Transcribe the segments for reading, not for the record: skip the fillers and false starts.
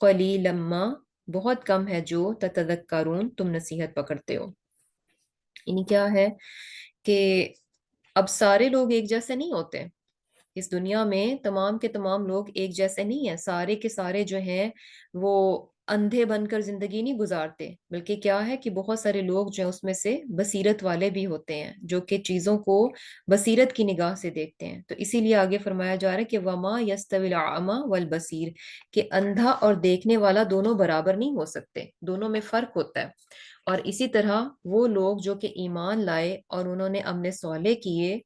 قلیلم ما، بہت کم ہے جو تتذکرون، تم نصیحت پکڑتے ہو۔ یعنی کیا ہے کہ اب سارے لوگ ایک جیسے نہیں ہوتے، اس دنیا میں تمام کے تمام لوگ ایک جیسے نہیں ہیں، سارے کے سارے جو ہیں وہ اندھے بن کر زندگی نہیں گزارتے، بلکہ کیا ہے کہ بہت سارے لوگ جو ہیں اس میں سے بصیرت والے بھی ہوتے ہیں، جو کہ چیزوں کو بصیرت کی نگاہ سے دیکھتے ہیں۔ تو اسی لیے آگے فرمایا جا رہا ہے کہ وما یستوی الاعمی والبصیر، کہ اندھا اور دیکھنے والا دونوں برابر نہیں ہو سکتے، دونوں میں فرق ہوتا ہے۔ اور اسی طرح وہ لوگ جو کہ ایمان لائے اور انہوں نے امن صالح کیے،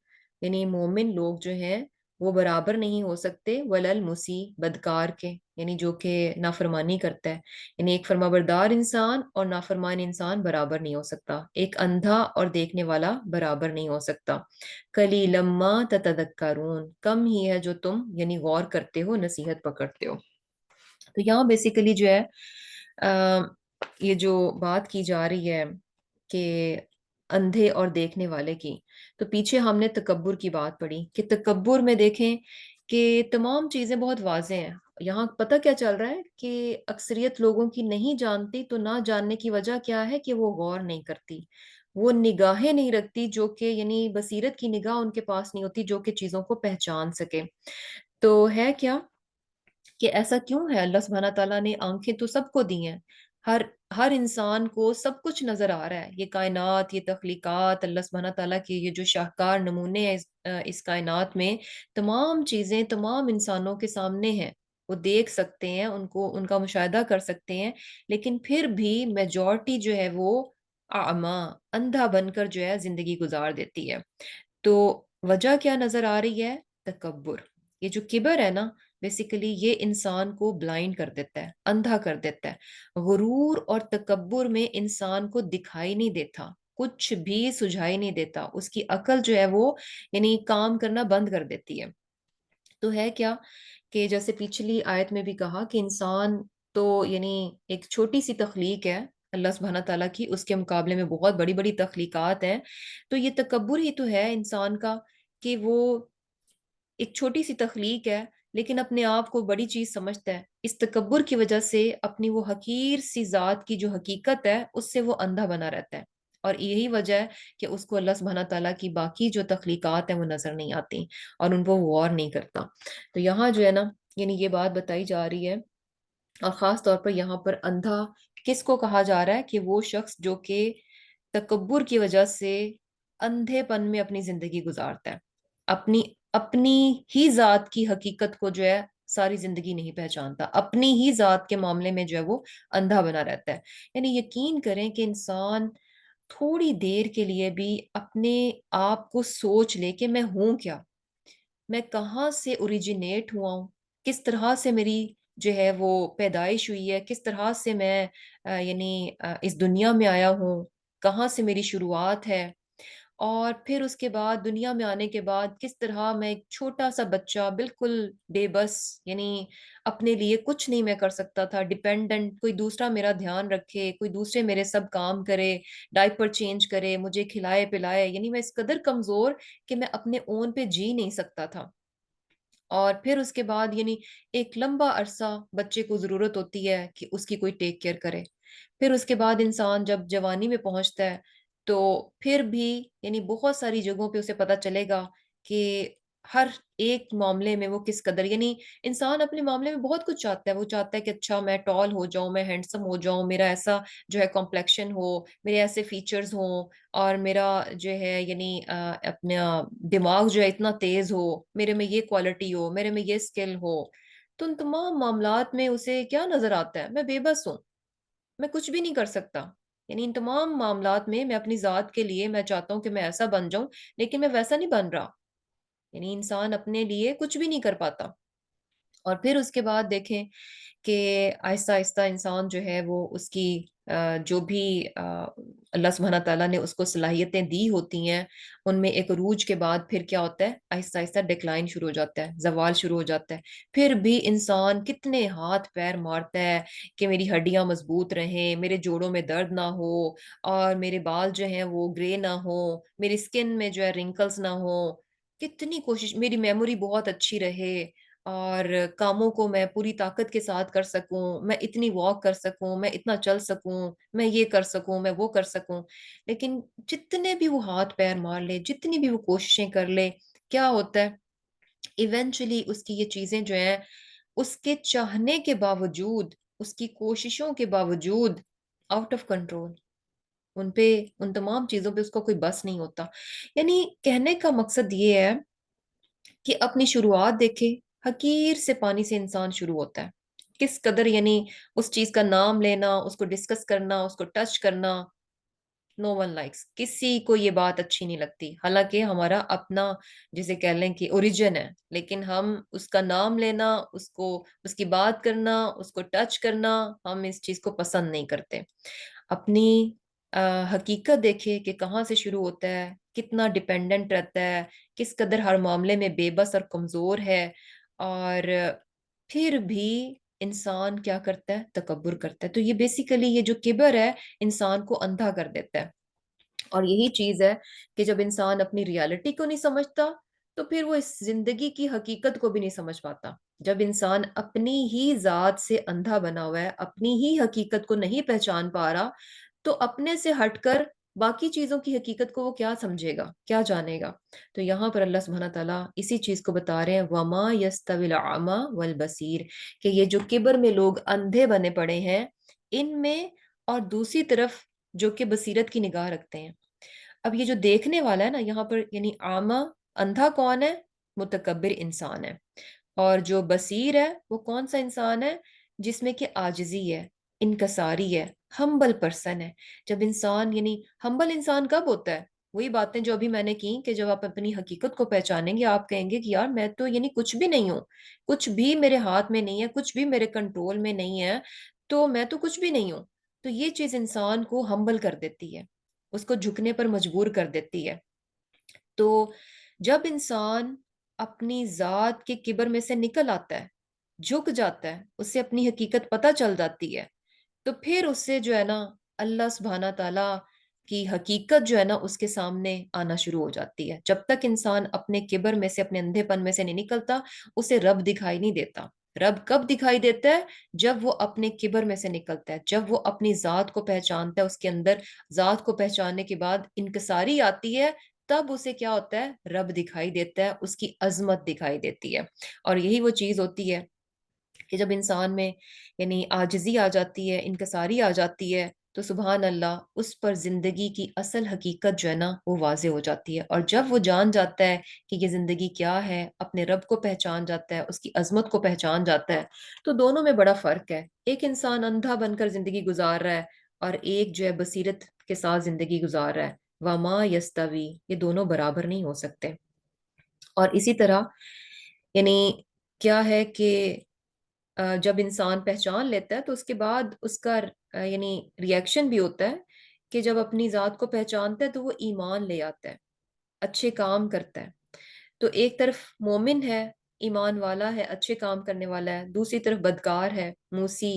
یعنی مومن لوگ جو ہیں وہ برابر نہیں ہو سکتے ولل مسیح، بدکار کے، یعنی جو کہ نافرمانی کرتا ہے، یعنی ایک فرمانبردار انسان اور نافرمان انسان برابر نہیں ہو سکتا، ایک اندھا اور دیکھنے والا برابر نہیں ہو سکتا۔ قلیلم ما تتذکرون، کم ہی ہے جو تم یعنی غور کرتے ہو، نصیحت پکڑتے ہو۔ تو یہاں بیسیکلی جو ہے یہ جو بات کی جا رہی ہے کہ اندھے اور دیکھنے والے کی، تو پیچھے ہم نے تکبر کی بات پڑھی کہ تکبر میں دیکھیں کہ تمام چیزیں بہت واضح ہیں۔ یہاں پتہ کیا چل رہا ہے کہ اکثریت لوگوں کی نہیں جانتی، تو نہ جاننے کی وجہ کیا ہے کہ وہ غور نہیں کرتی، وہ نگاہیں نہیں رکھتی، جو کہ یعنی بصیرت کی نگاہ ان کے پاس نہیں ہوتی جو کہ چیزوں کو پہچان سکے۔ تو ہے کیا کہ ایسا کیوں ہے؟ اللہ سبحانہ تعالیٰ نے آنکھیں تو سب کو دی ہیں، ہر ہر انسان کو سب کچھ نظر آ رہا ہے، یہ کائنات، یہ تخلیقات، اللہ سبحانہ تعالیٰ کے یہ جو شاہکار نمونے ہیں اس کائنات میں، تمام چیزیں تمام انسانوں کے سامنے ہیں، وہ دیکھ سکتے ہیں، ان کو ان کا مشاہدہ کر سکتے ہیں، لیکن پھر بھی میجورٹی جو ہے وہ اعمیٰ، اندھا بن کر جو ہے زندگی گزار دیتی ہے۔ تو وجہ کیا نظر آ رہی ہے؟ تکبر۔ یہ جو کبر ہے نا، بیسیکلی یہ انسان کو بلائنڈ کر دیتا ہے، اندھا کر دیتا ہے۔ غرور اور تکبر میں انسان کو دکھائی نہیں دیتا، کچھ بھی سجھائی نہیں دیتا، اس کی عقل جو ہے وہ یعنی کام کرنا بند کر دیتی ہے۔ تو ہے کیا کہ جیسے پچھلی آیت میں بھی کہا کہ انسان تو یعنی ایک چھوٹی سی تخلیق ہے اللہ سبحانہ تعالیٰ کی، اس کے مقابلے میں بہت بڑی بڑی تخلیقات ہیں۔ تو یہ تکبر ہی تو ہے انسان کا کہ وہ ایک چھوٹی سی تخلیق ہے لیکن اپنے آپ کو بڑی چیز سمجھتا ہے، اس تکبر کی وجہ سے اپنی وہ حقیر سی ذات کی جو حقیقت ہے اس سے وہ اندھا بنا رہتا ہے، اور یہی وجہ ہے کہ اس کو اللہ سبحانہ تعالیٰ کی باقی جو تخلیقات ہیں وہ نظر نہیں آتی اور ان کو غور نہیں کرتا۔ تو یہاں جو ہے نا یعنی یہ بات بتائی جا رہی ہے، اور خاص طور پر یہاں پر اندھا کس کو کہا جا رہا ہے کہ وہ شخص جو کہ تکبر کی وجہ سے اندھے پن میں اپنی زندگی گزارتا ہے، اپنی اپنی ہی ذات کی حقیقت کو جو ہے ساری زندگی نہیں پہچانتا، اپنی ہی ذات کے معاملے میں جو ہے وہ اندھا بنا رہتا ہے۔ یعنی یقین کریں کہ انسان تھوڑی دیر کے لیے بھی اپنے آپ کو سوچ لے کہ میں ہوں کیا، میں کہاں سے اوریجنیٹ ہوا ہوں، کس طرح سے میری جو ہے وہ پیدائش ہوئی ہے، کس طرح سے میں اس دنیا میں آیا ہوں، کہاں سے میری شروعات ہے، اور پھر اس کے بعد دنیا میں آنے کے بعد کس طرح میں ایک چھوٹا سا بچہ بالکل بے بس، یعنی اپنے لیے کچھ نہیں میں کر سکتا تھا، ڈیپینڈنٹ، کوئی دوسرا میرا دھیان رکھے، کوئی دوسرے میرے سب کام کرے، ڈائپر چینج کرے، مجھے کھلائے پلائے، یعنی میں اس قدر کمزور کہ میں اپنے اون پہ جی نہیں سکتا تھا۔ اور پھر اس کے بعد یعنی ایک لمبا عرصہ بچے کو ضرورت ہوتی ہے کہ اس کی کوئی ٹیک کیئر کرے، پھر اس کے بعد انسان جب جوانی میں پہنچتا ہے تو پھر بھی یعنی بہت ساری جگہوں پہ اسے پتا چلے گا کہ ہر ایک معاملے میں وہ کس قدر یعنی انسان اپنے معاملے میں بہت کچھ چاہتا ہے، وہ چاہتا ہے کہ اچھا میں ٹال ہو جاؤں، میں ہینڈسم ہو جاؤں، میرا ایسا جو ہے کمپلیکشن ہو، میرے ایسے فیچرز ہوں، اور میرا جو ہے اپنا دماغ جو ہے اتنا تیز ہو، میرے میں یہ کوالٹی ہو، میرے میں یہ اسکل ہو۔ تو ان تمام معاملات میں اسے کیا نظر آتا ہے؟ میں بے بس ہوں، میں کچھ بھی نہیں کر سکتا۔ یعنی ان تمام معاملات میں میں اپنی ذات کے لیے میں چاہتا ہوں کہ میں ایسا بن جاؤں، لیکن میں ویسا نہیں بن رہا، یعنی انسان اپنے لیے کچھ بھی نہیں کر پاتا۔ اور پھر اس کے بعد دیکھیں کہ آہستہ آہستہ انسان جو ہے وہ اس کی جو بھی اللہ سبحانہ تعالیٰ نے اس کو صلاحیتیں دی ہوتی ہیں، ان میں ایک عروج کے بعد پھر کیا ہوتا ہے؟ آہستہ آہستہ ڈکلائن شروع ہو جاتا ہے، زوال شروع ہو جاتا ہے۔ پھر بھی انسان کتنے ہاتھ پیر مارتا ہے کہ میری ہڈیاں مضبوط رہیں، میرے جوڑوں میں درد نہ ہو، اور میرے بال جو ہیں وہ گرے نہ ہو، میری سکن میں جو ہے رنکلز نہ ہو، کتنی کوشش، میری میموری بہت اچھی رہے، اور کاموں کو میں پوری طاقت کے ساتھ کر سکوں، میں اتنی واک کر سکوں، میں اتنا چل سکوں، میں یہ کر سکوں، میں وہ کر سکوں۔ لیکن جتنے بھی وہ ہاتھ پیر مار لے، جتنی بھی وہ کوششیں کر لے، کیا ہوتا ہے؟ ایونچولی اس کی یہ چیزیں جو ہیں، اس کے چاہنے کے باوجود، اس کی کوششوں کے باوجود آؤٹ آف کنٹرول، ان پہ، ان تمام چیزوں پہ اس کا کوئی بس نہیں ہوتا۔ یعنی کہنے کا مقصد یہ ہے کہ اپنی شروعات دیکھے، حقیر سے پانی سے انسان شروع ہوتا ہے، کس قدر یعنی اس چیز کا نام لینا، اس کو ڈسکس کرنا، اس کو ٹچ کرنا، نو ون لائکس، کسی کو یہ بات اچھی نہیں لگتی، حالانکہ ہمارا اپنا جسے کہہ لیں کہ اوریجن ہے، لیکن ہم اس کا نام لینا، اس کو، اس کی بات کرنا، اس کو ٹچ کرنا، ہم اس چیز کو پسند نہیں کرتے۔ اپنی حقیقت دیکھے کہ کہاں سے شروع ہوتا ہے، کتنا ڈیپینڈنٹ رہتا ہے، کس قدر ہر معاملے میں بے بس اور کمزور ہے، اور پھر بھی انسان کیا کرتا ہے؟ تکبر کرتا ہے۔ تو یہ بیسیکلی یہ جو کبر ہے، انسان کو اندھا کر دیتا ہے۔ اور یہی چیز ہے کہ جب انسان اپنی ریالٹی کو نہیں سمجھتا، تو پھر وہ اس زندگی کی حقیقت کو بھی نہیں سمجھ پاتا۔ جب انسان اپنی ہی ذات سے اندھا بنا ہوا ہے، اپنی ہی حقیقت کو نہیں پہچان پا رہا، تو اپنے سے ہٹ کر باقی چیزوں کی حقیقت کو وہ کیا سمجھے گا، کیا جانے گا؟ تو یہاں پر اللہ سبحانہ تعالیٰ اسی چیز کو بتا رہے ہیں، وَمَا يَسْتَوِي الْأَعْمَى وَالْبَصِيرُ، کہ یہ جو کبر میں لوگ اندھے بنے پڑے ہیں ان میں، اور دوسری طرف جو کہ بصیرت کی نگاہ رکھتے ہیں۔ اب یہ جو دیکھنے والا ہے نا یہاں پر، یعنی عامہ، اندھا کون ہے؟ متکبر انسان ہے۔ اور جو بصیر ہے وہ کون سا انسان ہے؟ جس میں کہ عاجزی ہے، انکساری ہے، ہمبل پرسن ہے۔ جب انسان، یعنی ہمبل انسان کب ہوتا ہے؟ وہی باتیں جو ابھی میں نے کی کہ جب آپ اپنی حقیقت کو پہچانیں گے، آپ کہیں گے کہ یار میں تو یعنی کچھ بھی نہیں ہوں، کچھ بھی میرے ہاتھ میں نہیں ہے، کچھ بھی میرے کنٹرول میں نہیں ہے، تو میں تو کچھ بھی نہیں ہوں۔ تو یہ چیز انسان کو ہمبل کر دیتی ہے، اس کو جھکنے پر مجبور کر دیتی ہے۔ تو جب انسان اپنی ذات کے کبر میں سے نکل آتا ہے، جھک جاتا ہے، اسے اپنی حقیقت پتہ چل جاتی ہے، تو پھر اس سے جو ہے نا اللہ سبحانہ تعالیٰ کی حقیقت جو ہے نا اس کے سامنے آنا شروع ہو جاتی ہے۔ جب تک انسان اپنے کبر میں سے، اپنے اندھے پن میں سے نہیں نکلتا، اسے رب دکھائی نہیں دیتا۔ رب کب دکھائی دیتا ہے؟ جب وہ اپنے کبر میں سے نکلتا ہے، جب وہ اپنی ذات کو پہچانتا ہے، اس کے اندر ذات کو پہچاننے کے بعد انکساری آتی ہے، تب اسے کیا ہوتا ہے؟ رب دکھائی دیتا ہے، اس کی عظمت دکھائی دیتی ہے۔ اور یہی وہ چیز ہوتی ہے کہ جب انسان میں یعنی عاجزی آ جاتی ہے، انکساری آ جاتی ہے، تو سبحان اللہ اس پر زندگی کی اصل حقیقت جو ہے نا وہ واضح ہو جاتی ہے۔ اور جب وہ جان جاتا ہے کہ یہ زندگی کیا ہے، اپنے رب کو پہچان جاتا ہے، اس کی عظمت کو پہچان جاتا ہے، تو دونوں میں بڑا فرق ہے۔ ایک انسان اندھا بن کر زندگی گزار رہا ہے، اور ایک جو ہے بصیرت کے ساتھ زندگی گزار رہا ہے۔ وما یستوی، یہ دونوں برابر نہیں ہو سکتے۔ اور اسی طرح یعنی کیا ہے کہ جب انسان پہچان لیتا ہے تو اس کے بعد اس کا یعنی ریئیکشن بھی ہوتا ہے کہ جب اپنی ذات کو پہچانتا ہے تو وہ ایمان لے آتا ہے، اچھے کام کرتا ہے۔ تو ایک طرف مومن ہے، ایمان والا ہے، اچھے کام کرنے والا ہے، دوسری طرف بدکار ہے، موسی،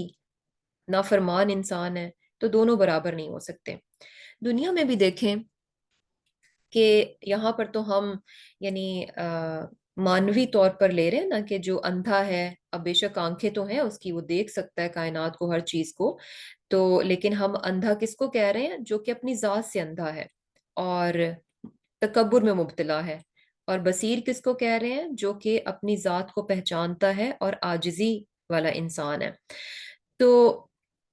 نافرمان انسان ہے، تو دونوں برابر نہیں ہو سکتے۔ دنیا میں بھی دیکھیں کہ یہاں پر تو ہم یعنی مانوی طور پر لے رہے ہیں نا کہ جو اندھا ہے، اب بے شک آنکھیں تو ہیں اس کی، وہ دیکھ سکتا ہے کائنات کو، ہر چیز کو، تو لیکن ہم اندھا کس کو کہہ رہے ہیں؟ جو کہ اپنی ذات سے اندھا ہے اور تکبر میں مبتلا ہے۔ اور بصیر کس کو کہہ رہے ہیں؟ جو کہ اپنی ذات کو پہچانتا ہے اور عاجزی والا انسان ہے۔ تو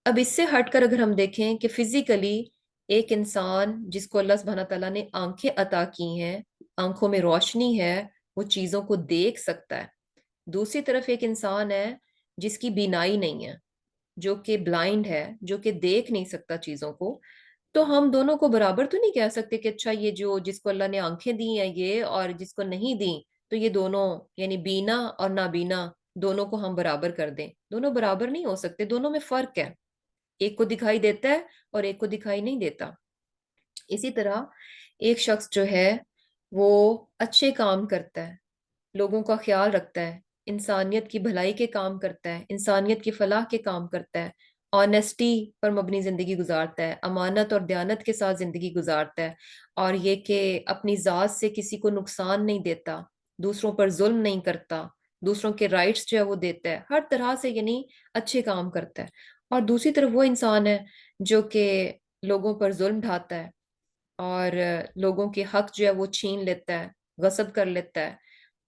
اب اس سے ہٹ کر اگر ہم دیکھیں کہ فزیکلی ایک انسان جس کو اللہ سبحانہ تعالیٰ نے آنکھیں عطا کی ہیں، آنکھوں میں روشنی ہے، وہ چیزوں کو دیکھ سکتا ہے۔ دوسری طرف ایک انسان ہے جس کی بینائی نہیں ہے، جو کہ بلائنڈ ہے، جو کہ دیکھ نہیں سکتا چیزوں کو۔ تو ہم دونوں کو برابر تو نہیں کہہ سکتے کہ اچھا یہ جو جس کو اللہ نے آنکھیں دی ہیں یہ، اور جس کو نہیں دی، تو یہ دونوں یعنی بینا اور نابینا دونوں کو ہم برابر کر دیں۔ دونوں برابر نہیں ہو سکتے، دونوں میں فرق ہے، ایک کو دکھائی دیتا ہے اور ایک کو دکھائی نہیں دیتا۔ اسی طرح ایک شخص جو ہے وہ اچھے کام کرتا ہے، لوگوں کا خیال رکھتا ہے، انسانیت کی بھلائی کے کام کرتا ہے، انسانیت کی فلاح کے کام کرتا ہے، آنیسٹی پر مبنی زندگی گزارتا ہے، امانت اور دیانت کے ساتھ زندگی گزارتا ہے، اور یہ کہ اپنی ذات سے کسی کو نقصان نہیں دیتا، دوسروں پر ظلم نہیں کرتا، دوسروں کے رائٹس جو ہے وہ دیتا ہے، ہر طرح سے یعنی اچھے کام کرتا ہے۔ اور دوسری طرف وہ انسان ہے جو کہ لوگوں پر ظلم ڈھاتا ہے اور لوگوں کے حق جو ہے وہ چھین لیتا ہے، غصب کر لیتا ہے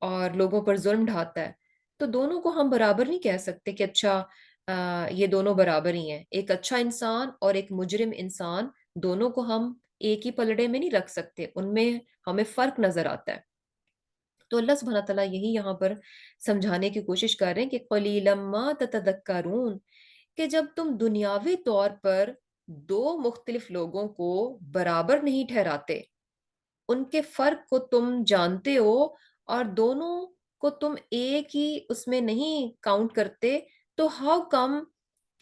اور لوگوں پر ظلم ڈھاتا ہے۔ تو دونوں کو ہم برابر نہیں کہہ سکتے کہ اچھا یہ دونوں برابر ہی ہیں۔ ایک اچھا انسان اور ایک مجرم انسان، دونوں کو ہم ایک ہی پلڑے میں نہیں رکھ سکتے، ان میں ہمیں فرق نظر آتا ہے۔ تو اللہ سبحانہ تعالیٰ یہی یہاں پر سمجھانے کی کوشش کر رہے ہیں کہ قلیلا ما تتذکرون، کہ جب تم دنیاوی طور پر دو مختلف لوگوں کو برابر نہیں ٹھہراتے، ان کے فرق کو تم جانتے ہو اور دونوں کو تم ایک ہی اس میں نہیں کاؤنٹ کرتے، تو ہاؤ کم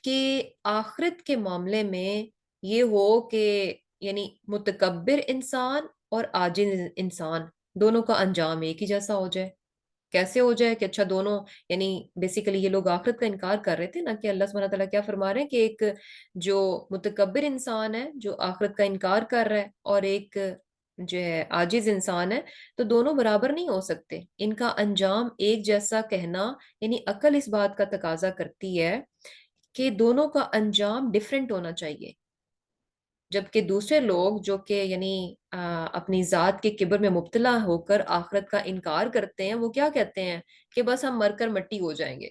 کہ آخرت کے معاملے میں یہ ہو کہ یعنی متکبر انسان اور عاجز انسان دونوں کا انجام ایک ہی جیسا ہو جائے؟ کیسے ہو جائے کہ اچھا دونوں یعنی بیسیکلی یہ لوگ آخرت کا انکار کر رہے تھے نا، کہ اللہ سبحانہ تعالیٰ کیا فرما رہے ہیں کہ ایک جو متکبر انسان ہے جو آخرت کا انکار کر رہا ہے اور ایک جو ہے عاجز انسان ہے، تو دونوں برابر نہیں ہو سکتے، ان کا انجام ایک جیسا کہنا یعنی عقل اس بات کا تقاضا کرتی ہے کہ دونوں کا انجام ڈیفرنٹ ہونا چاہیے۔ جبکہ دوسرے لوگ جو کہ یعنی اپنی ذات کے کبر میں مبتلا ہو کر آخرت کا انکار کرتے ہیں، وہ کیا کہتے ہیں کہ بس ہم مر کر مٹی ہو جائیں گے۔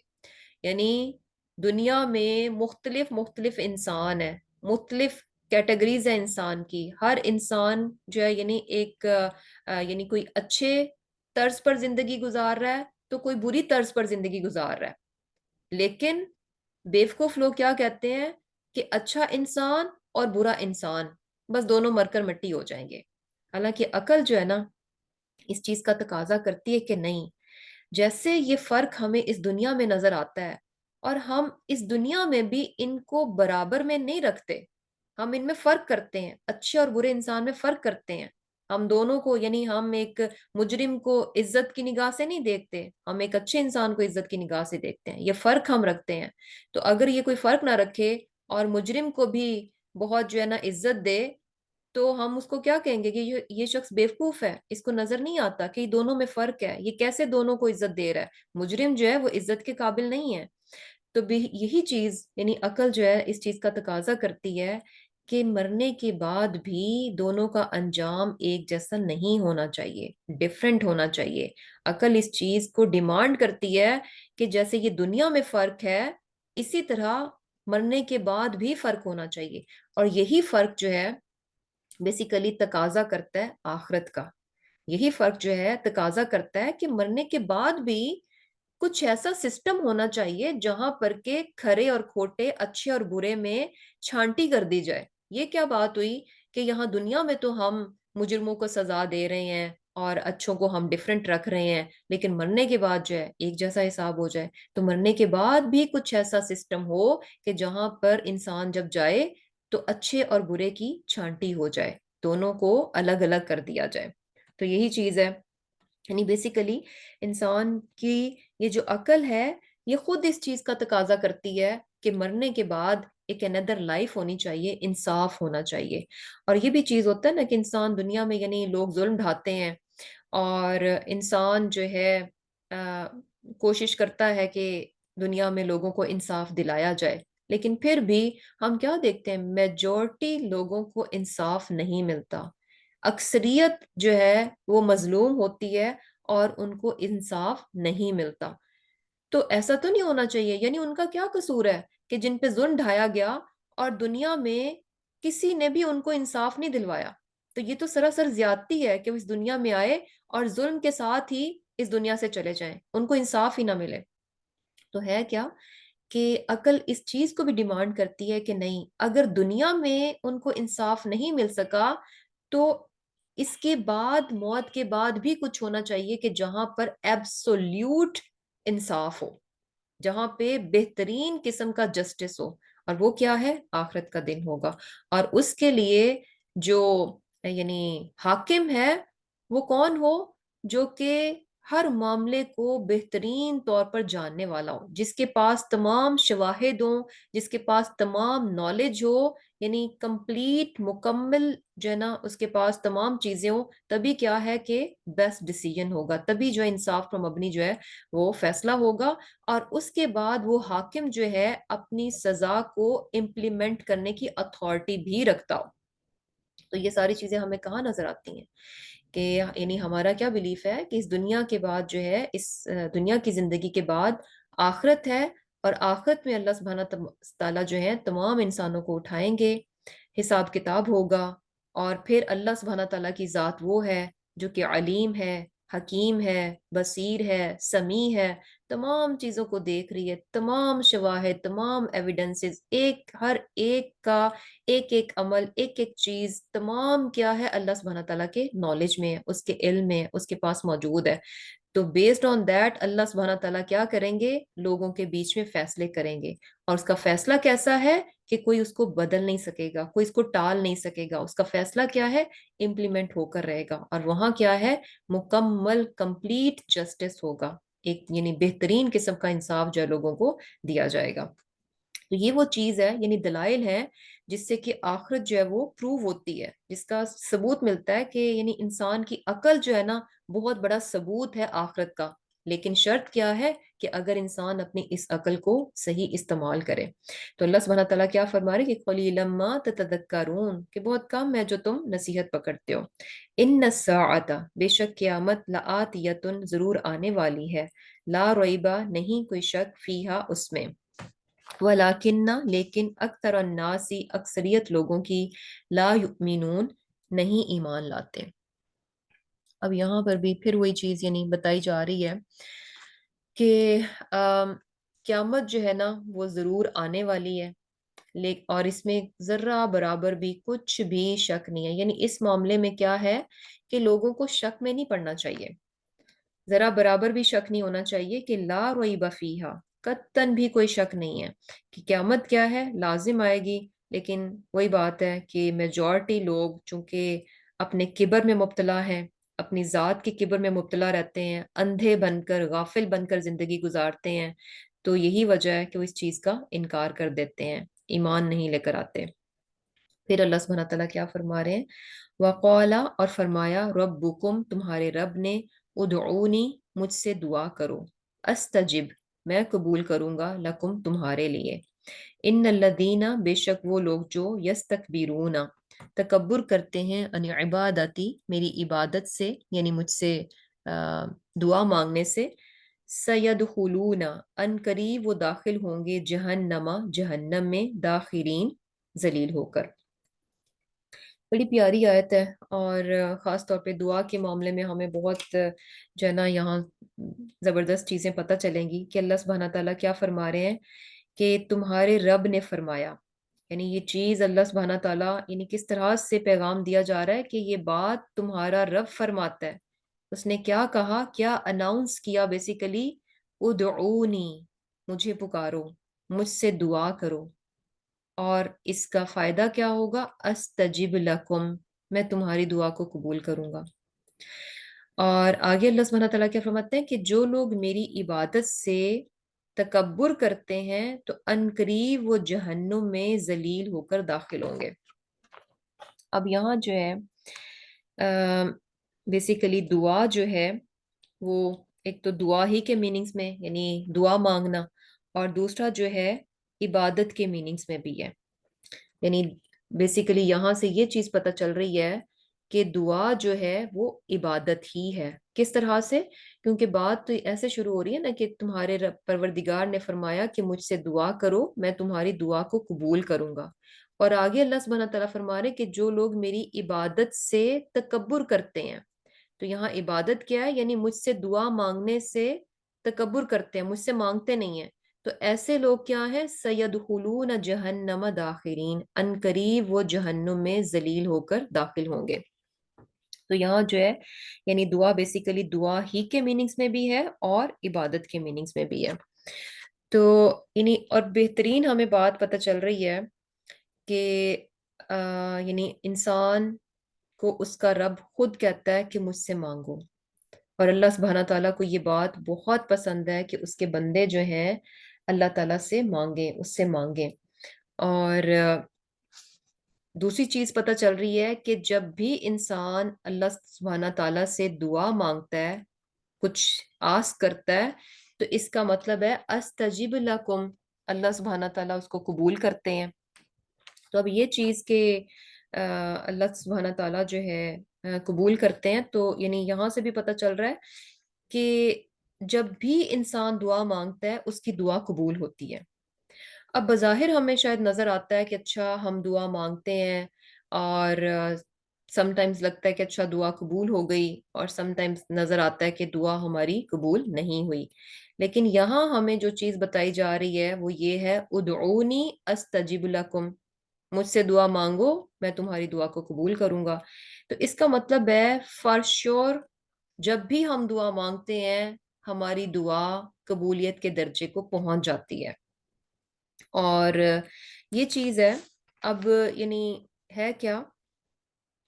یعنی دنیا میں مختلف مختلف انسان ہیں، مختلف کیٹیگریز ہیں انسان کی، ہر انسان جو ہے یعنی ایک یعنی کوئی اچھے طرز پر زندگی گزار رہا ہے تو کوئی بری طرز پر زندگی گزار رہا ہے۔ لیکن بیوقوف لوگ کیا کہتے ہیں کہ اچھا انسان اور برا انسان بس دونوں مر کر مٹی ہو جائیں گے۔ حالانکہ عقل جو ہے نا اس چیز کا تقاضا کرتی ہے کہ نہیں، جیسے یہ فرق ہمیں اس دنیا میں نظر آتا ہے اور ہم اس دنیا میں بھی ان کو برابر میں نہیں رکھتے، ہم ان میں فرق کرتے ہیں، اچھے اور برے انسان میں فرق کرتے ہیں۔ ہم دونوں کو یعنی ہم ایک مجرم کو عزت کی نگاہ سے نہیں دیکھتے، ہم ایک اچھے انسان کو عزت کی نگاہ سے دیکھتے ہیں، یہ فرق ہم رکھتے ہیں۔ تو اگر یہ کوئی فرق نہ رکھے اور مجرم کو بھی بہت جو ہے نا عزت دے، تو ہم اس کو کیا کہیں گے کہ یہ شخص بیوقوف ہے، اس کو نظر نہیں آتا کہ دونوں میں فرق ہے، یہ کیسے دونوں کو عزت دے رہا ہے، مجرم جو ہے وہ عزت کے قابل نہیں ہے۔ تو بھی یہی چیز یعنی عقل جو ہے اس چیز کا تقاضا کرتی ہے کہ مرنے کے بعد بھی دونوں کا انجام ایک جیسا نہیں ہونا چاہیے، ڈیفرنٹ ہونا چاہیے۔ عقل اس چیز کو ڈیمانڈ کرتی ہے کہ جیسے یہ دنیا میں فرق ہے، اسی طرح مرنے کے بعد بھی فرق ہونا چاہیے۔ اور یہی فرق جو ہے بیسیکلی تقاضا کرتا ہے آخرت کا، یہی فرق جو ہے تقاضا کرتا ہے کہ مرنے کے بعد بھی کچھ ایسا سسٹم ہونا چاہیے جہاں پر کہ کھرے اور کھوٹے، اچھے اور برے میں چھانٹی کر دی جائے۔ یہ کیا بات ہوئی کہ یہاں دنیا میں تو ہم مجرموں کو سزا دے رہے ہیں اور اچھوں کو ہم ڈیفرنٹ رکھ رہے ہیں، لیکن مرنے کے بعد جو ہے ایک جیسا حساب ہو جائے۔ تو مرنے کے بعد بھی کچھ ایسا سسٹم ہو کہ جہاں پر انسان جب جائے تو اچھے اور برے کی چھانٹی ہو جائے، دونوں کو الگ الگ کر دیا جائے۔ تو یہی چیز ہے، یعنی بیسیکلی انسان کی یہ جو عقل ہے یہ خود اس چیز کا تقاضا کرتی ہے کہ مرنے کے بعد ایک اندر لائف ہونی چاہیے، انصاف ہونا چاہیے۔ اور یہ بھی چیز ہوتا ہے نا کہ انسان دنیا میں یعنی لوگ ظلم ڈھاتے ہیں اور انسان جو ہے آ، کوشش کرتا ہے کہ دنیا میں لوگوں کو انصاف دلایا جائے، لیکن پھر بھی ہم کیا دیکھتے ہیں، میجورٹی لوگوں کو انصاف نہیں ملتا، اکثریت جو ہے وہ مظلوم ہوتی ہے اور ان کو انصاف نہیں ملتا۔ تو ایسا تو نہیں ہونا چاہیے، یعنی ان کا کیا قصور ہے کہ جن پہ ظلم ڈھایا گیا اور دنیا میں کسی نے بھی ان کو انصاف نہیں دلوایا؟ تو یہ تو سراسر زیادتی ہے کہ وہ اس دنیا میں آئے اور ظلم کے ساتھ ہی اس دنیا سے چلے جائیں، ان کو انصاف ہی نہ ملے۔ تو ہے کیا کہ عقل اس چیز کو بھی ڈیمانڈ کرتی ہے کہ نہیں، اگر دنیا میں ان کو انصاف نہیں مل سکا تو اس کے بعد، موت کے بعد بھی کچھ ہونا چاہیے کہ جہاں پر ایبسولوٹ انصاف ہو، جہاں پہ بہترین قسم کا جسٹس ہو، اور وہ کیا ہے؟ آخرت کا دن ہوگا۔ اور اس کے لیے جو یعنی حاکم ہے وہ کون ہو؟ جو کہ ہر معاملے کو بہترین طور پر جاننے والا ہو، جس کے پاس تمام شواہد ہوں، جس کے پاس تمام نالج ہو، یعنی کمپلیٹ مکمل جو ہے نا اس کے پاس تمام چیزیں ہوں، تبھی کیا ہے کہ بیسٹ ڈیسیجن ہوگا، تبھی جو ہے انصاف پر مبنی جو ہے وہ فیصلہ ہوگا، اور اس کے بعد وہ حاکم جو ہے اپنی سزا کو امپلیمنٹ کرنے کی اتھارٹی بھی رکھتا ہو۔ تو یہ ساری چیزیں ہمیں کہاں نظر آتی ہیں کہ یعنی ہمارا کیا بلیف ہے کہ اس دنیا کے بعد جو ہے، اس دنیا کی زندگی کے بعد آخرت ہے، اور آخرت میں اللہ سبحانہ تعالیٰ جو ہے تمام انسانوں کو اٹھائیں گے، حساب کتاب ہوگا، اور پھر اللہ سبحانہ تعالیٰ کی ذات وہ ہے جو کہ علیم ہے، حکیم ہے، بصیر ہے، سمیع ہے، تمام چیزوں کو دیکھ رہی ہے، تمام شواہد، تمام ایویڈنسز، ہر ایک کا ایک ایک عمل، ایک ایک چیز، تمام کیا ہے اللہ سبحانہ تعالیٰ کے نالج میں ہے، اس کے علم میں ہے، اس کے پاس موجود ہے۔ تو بیسڈ آن دیٹ اللہ سبحانہ تعالیٰ کیا کریں گے؟ لوگوں کے بیچ میں فیصلے کریں گے، اور اس کا فیصلہ کیسا ہے کہ کوئی اس کو بدل نہیں سکے گا، کوئی اس کو ٹال نہیں سکے گا، اس کا فیصلہ کیا ہے؟ امپلیمنٹ ہو کر رہے گا، اور وہاں کیا ہے؟ مکمل کمپلیٹ جسٹس ہوگا، ایک یعنی بہترین قسم کا انصاف جو ہے لوگوں کو دیا جائے گا۔ تو یہ وہ چیز ہے، یعنی دلائل ہے جس سے کہ آخرت جو ہے وہ پروو ہوتی ہے، جس کا ثبوت ملتا ہے کہ یعنی انسان کی عقل جو ہے نا بہت بڑا ثبوت ہے آخرت کا، لیکن شرط کیا ہے کہ اگر انسان اپنی اس عقل کو صحیح استعمال کرے۔ تو اللہ سبحانہ تعالیٰ کیا فرما رہے کہ قلیلا ما تتذکرون، کہ بہت کم ہے جو تم نصیحت پکڑتے ہو۔ ان الساعۃ، بے شک قیامت، لآتیۃ، ضرور آنے والی ہے، لا ریبہ، نہیں کوئی شک، فیہا، اس میں، ولیکن، لیکن، اکثر الناس، اکثریت لوگوں کی، لا یؤمنون، نہیں ایمان لاتے۔ اب یہاں پر بھی پھر وہی چیز یعنی بتائی جا رہی ہے کہ قیامت جو ہے نا وہ ضرور آنے والی ہے، اور اس میں ذرہ برابر بھی کچھ بھی شک نہیں ہے، یعنی اس معاملے میں کیا ہے کہ لوگوں کو شک میں نہیں پڑنا چاہیے، ذرا برابر بھی شک نہیں ہونا چاہیے کہ لا ریب فیہا، قطعاً بھی کوئی شک نہیں ہے کہ قیامت کیا ہے، لازم آئے گی، لیکن وہی بات ہے کہ میجورٹی لوگ چونکہ اپنے کبر میں مبتلا ہیں، اپنی ذات کے کبر میں مبتلا رہتے ہیں، اندھے بن کر، غافل بن کر زندگی گزارتے ہیں، تو یہی وجہ ہے کہ وہ اس چیز کا انکار کر دیتے ہیں، ایمان نہیں لے کر آتے۔ پھر اللہ سبحانہ تعالیٰ کیا فرما رہے ہیں؟ وقالا، اور فرمایا، ربکم، تمہارے رب نے، ادعونی، مجھ سے دعا کرو، استجب، میں قبول کروں گا، لکم، تمہارے لیے، ان الذین، بے شک وہ لوگ جو، یستکبرون، تکبر کرتے ہیں، ان عبادتی، میری عبادت سے، یعنی مجھ سے دعا مانگنے سے، سیدخلون، ان قریب وہ داخل ہوں گے، جہنم، جہنم میں، داخرین، ذلیل ہو کر۔ بڑی پیاری آیت ہے، اور خاص طور پہ دعا کے معاملے میں ہمیں بہت جو ہے نا یہاں زبردست چیزیں پتہ چلیں گی کہ اللہ سبحانہ تعالیٰ کیا فرما رہے ہیں کہ تمہارے رب نے فرمایا، یعنی یہ چیز اللہ سبحانہ تعالیٰ یعنی کس طرح سے پیغام دیا جا رہا ہے کہ یہ بات تمہارا رب فرماتا ہے۔ اس نے کیا کہا، کیا اناؤنس کیا بیسیکلی؟ ادعونی، مجھے پکارو، مجھ سے دعا کرو، اور اس کا فائدہ کیا ہوگا؟ استجب لکم، میں تمہاری دعا کو قبول کروں گا۔ اور آگے اللہ سبحانہ تعالیٰ کیا فرماتے ہیں کہ جو لوگ میری عبادت سے تکبر کرتے ہیں تو عنقریب وہ جہنم میں ذلیل ہو کر داخل ہوں گے۔ اب یہاں جو ہے بیسیکلی دعا جو ہے وہ ایک تو دعا ہی کے میننگز میں یعنی دعا مانگنا، اور دوسرا جو ہے عبادت کے میننگز میں بھی ہے، یعنی بیسیکلی یہاں سے یہ چیز پتہ چل رہی ہے کہ دعا جو ہے وہ عبادت ہی ہے۔ کس طرح سے؟ کیونکہ بات تو ایسے شروع ہو رہی ہے نا کہ تمہارے رب پروردگار نے فرمایا کہ مجھ سے دعا کرو، میں تمہاری دعا کو قبول کروں گا، اور آگے اللہ سبحانہ تعالیٰ فرما رہے کہ جو لوگ میری عبادت سے تکبر کرتے ہیں، تو یہاں عبادت کیا ہے؟ یعنی مجھ سے دعا مانگنے سے تکبر کرتے ہیں، مجھ سے مانگتے نہیں ہیں، تو ایسے لوگ کیا ہیں؟ سیدخلون جہنم داخرین، ان قریب وہ جہنم میں ذلیل ہو کر داخل ہوں گے۔ تو یہاں جو ہے یعنی دعا بیسیکلی دعا ہی کے میننگز میں بھی ہے اور عبادت کے میننگز میں بھی ہے۔ تو یعنی اور بہترین ہمیں بات پتہ چل رہی ہے کہ یعنی انسان کو اس کا رب خود کہتا ہے کہ مجھ سے مانگو، اور اللہ سبحانہ تعالیٰ کو یہ بات بہت پسند ہے کہ اس کے بندے جو ہیں اللہ تعالیٰ سے مانگیں، اس سے مانگیں، اور دوسری چیز پتہ چل رہی ہے کہ جب بھی انسان اللہ سبحانہ تعالیٰ سے دعا مانگتا ہے، کچھ آس کرتا ہے، تو اس کا مطلب ہے استجب لکم، اللہ سبحانہ تعالیٰ اس کو قبول کرتے ہیں۔ تو اب یہ چیز کہ اللہ سبحانہ تعالیٰ جو ہے قبول کرتے ہیں، تو یعنی یہاں سے بھی پتہ چل رہا ہے کہ جب بھی انسان دعا مانگتا ہے اس کی دعا قبول ہوتی ہے۔ اب بظاہر ہمیں شاید نظر آتا ہے کہ اچھا ہم دعا مانگتے ہیں، اور سم ٹائمز لگتا ہے کہ اچھا دعا قبول ہو گئی، اور سم ٹائمز نظر آتا ہے کہ دعا ہماری قبول نہیں ہوئی۔ لیکن یہاں ہمیں جو چیز بتائی جا رہی ہے وہ یہ ہے، ادعونی استجب لکم، مجھ سے دعا مانگو، میں تمہاری دعا کو قبول کروں گا۔ تو اس کا مطلب ہے فار شور جب بھی ہم دعا مانگتے ہیں ہماری دعا قبولیت کے درجے کو پہنچ جاتی ہے۔ اور یہ چیز ہے، اب یعنی ہے کیا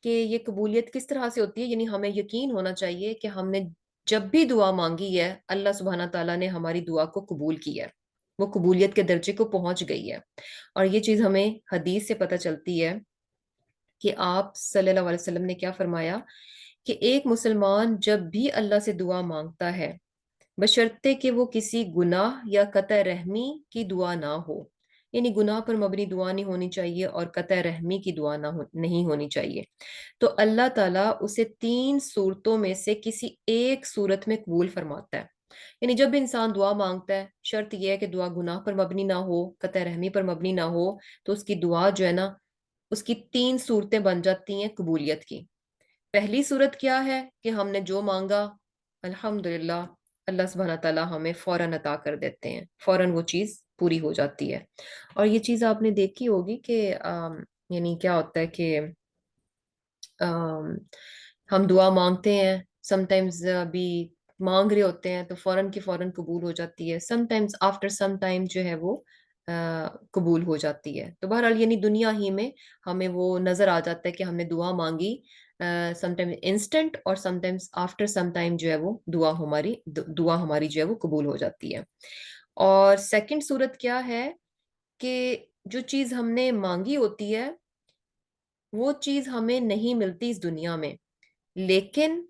کہ یہ قبولیت کس طرح سے ہوتی ہے، یعنی ہمیں یقین ہونا چاہیے کہ ہم نے جب بھی دعا مانگی ہے اللہ سبحانہ تعالیٰ نے ہماری دعا کو قبول کیا ہے، وہ قبولیت کے درجے کو پہنچ گئی ہے۔ اور یہ چیز ہمیں حدیث سے پتہ چلتی ہے کہ آپ صلی اللہ علیہ وسلم نے کیا فرمایا کہ ایک مسلمان جب بھی اللہ سے دعا مانگتا ہے، بشرطے کہ وہ کسی گناہ یا قطع رحمی کی دعا نہ ہو، یعنی گناہ پر مبنی دعا نہیں ہونی چاہیے اور قطع رحمی کی دعا نہیں ہونی چاہیے، تو اللہ تعالیٰ اسے 3 صورتوں میں سے کسی ایک صورت میں قبول فرماتا ہے۔ یعنی جب بھی انسان دعا مانگتا ہے، شرط یہ ہے کہ دعا گناہ پر مبنی نہ ہو، قطع رحمی پر مبنی نہ ہو، تو اس کی دعا جو ہے نا، اس کی 3 صورتیں بن جاتی ہیں قبولیت کی۔ پہلی صورت کیا ہے کہ ہم نے جو مانگا الحمدللہ اللہ سبحانہ تعالیٰ ہمیں فوراً عطا کر دیتے ہیں، فوراً وہ چیز پوری ہو جاتی ہے۔ اور یہ چیز آپ نے دیکھی ہوگی کہ یعنی کیا ہوتا ہے کہ آم، ہم دعا مانگتے ہیں، سم ٹائمز ابھی مانگ رہے ہوتے ہیں تو فوراً کی فوراً قبول ہو جاتی ہے، some times after some time جو ہے وہ قبول ہو جاتی ہے۔ تو بہرحال یعنی دنیا ہی میں ہمیں وہ نظر آ جاتا ہے کہ ہم نے دعا مانگی، سم ٹائم انسٹنٹ اور some times after some time جو ہے وہ دعا ہماری جو ہے وہ قبول ہو جاتی ہے۔ اور سیکنڈ صورت کیا ہے کہ جو چیز ہم نے مانگی ہوتی ہے وہ چیز ہمیں نہیں ملتی اس دنیا میں، لیکن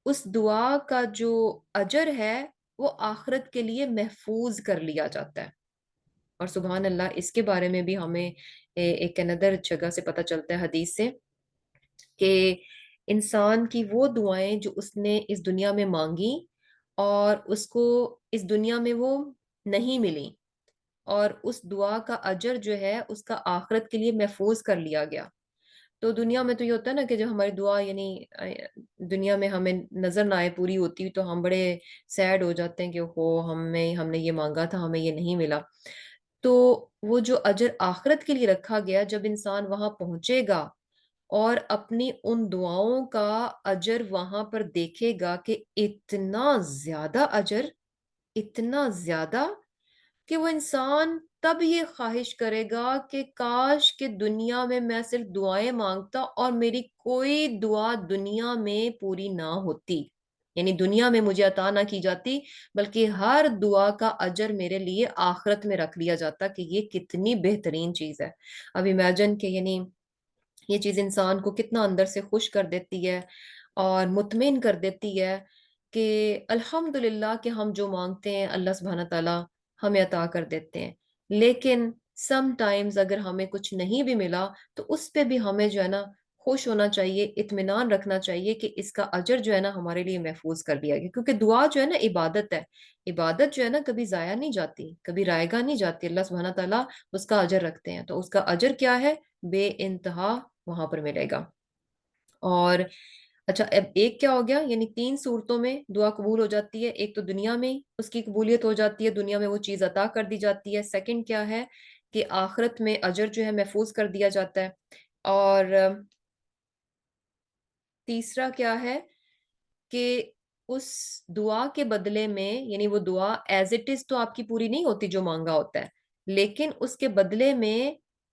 اس دعا کا جو اجر ہے وہ آخرت کے لیے محفوظ کر لیا جاتا ہے۔ اور سبحان اللہ اس کے بارے میں بھی ہمیں ایک اندر جگہ سے پتہ چلتا ہے حدیث سے کہ انسان کی وہ دعائیں جو اس نے اس دنیا میں مانگی اور اس کو اس دنیا میں وہ نہیں ملی، اور اس دعا کا اجر جو ہے اس کا آخرت کے لیے محفوظ کر لیا گیا۔ تو دنیا میں تو یہ ہوتا ہے نا کہ جب ہماری دعا یعنی دنیا میں ہمیں نظر نہ آئے پوری ہوتی تو ہم بڑے سیڈ ہو جاتے ہیں کہ ہم نے یہ مانگا تھا، ہمیں یہ نہیں ملا۔ تو وہ جو اجر آخرت کے لیے رکھا گیا، جب انسان وہاں پہنچے گا اور اپنی ان دعاؤں کا اجر وہاں پر دیکھے گا کہ اتنا زیادہ اجر، اتنا زیادہ کہ وہ انسان تب یہ خواہش کرے گا کہ کاش کہ دنیا میں میں صرف دعائیں مانگتا اور میری کوئی دعا دنیا میں پوری نہ ہوتی، یعنی دنیا میں مجھے عطا نہ کی جاتی، بلکہ ہر دعا کا اجر میرے لیے آخرت میں رکھ لیا جاتا، کہ یہ کتنی بہترین چیز ہے۔ اب امیجن کہ یعنی یہ چیز انسان کو کتنا اندر سے خوش کر دیتی ہے اور مطمئن کر دیتی ہے کہ الحمدللہ کہ ہم جو مانگتے ہیں اللہ سبحانہ تعالیٰ ہمیں عطا کر دیتے ہیں۔ لیکن سم ٹائمز اگر ہمیں کچھ نہیں بھی ملا تو اس پہ بھی ہمیں جو ہے نا خوش ہونا چاہیے، اطمینان رکھنا چاہیے کہ اس کا اجر جو ہے نا ہمارے لیے محفوظ کر دیا گیا، کیونکہ دعا جو ہے نا عبادت ہے، عبادت جو ہے نا کبھی ضائع نہیں جاتی، کبھی رائے گاہ نہیں جاتی، اللہ سبحانہ تعالیٰ اس کا اجر رکھتے ہیں، تو اس کا اجر کیا ہے؟ بے انتہا وہاں پر ملے گا۔ اور اچھا اب ایک کیا ہو گیا، یعنی 3 صورتوں میں دعا قبول ہو جاتی ہے، ایک تو دنیا میں اس کی قبولیت ہو جاتی ہے، دنیا میں وہ چیز عطا کر دی جاتی ہے، سیکنڈ کیا ہے کہ آخرت میں اجر جو ہے محفوظ کر دیا جاتا ہے، اور تیسرا کیا ہے کہ اس دعا کے بدلے میں، یعنی وہ دعا ایز اٹ از تو آپ کی پوری نہیں ہوتی جو مانگا ہوتا ہے، لیکن اس کے بدلے میں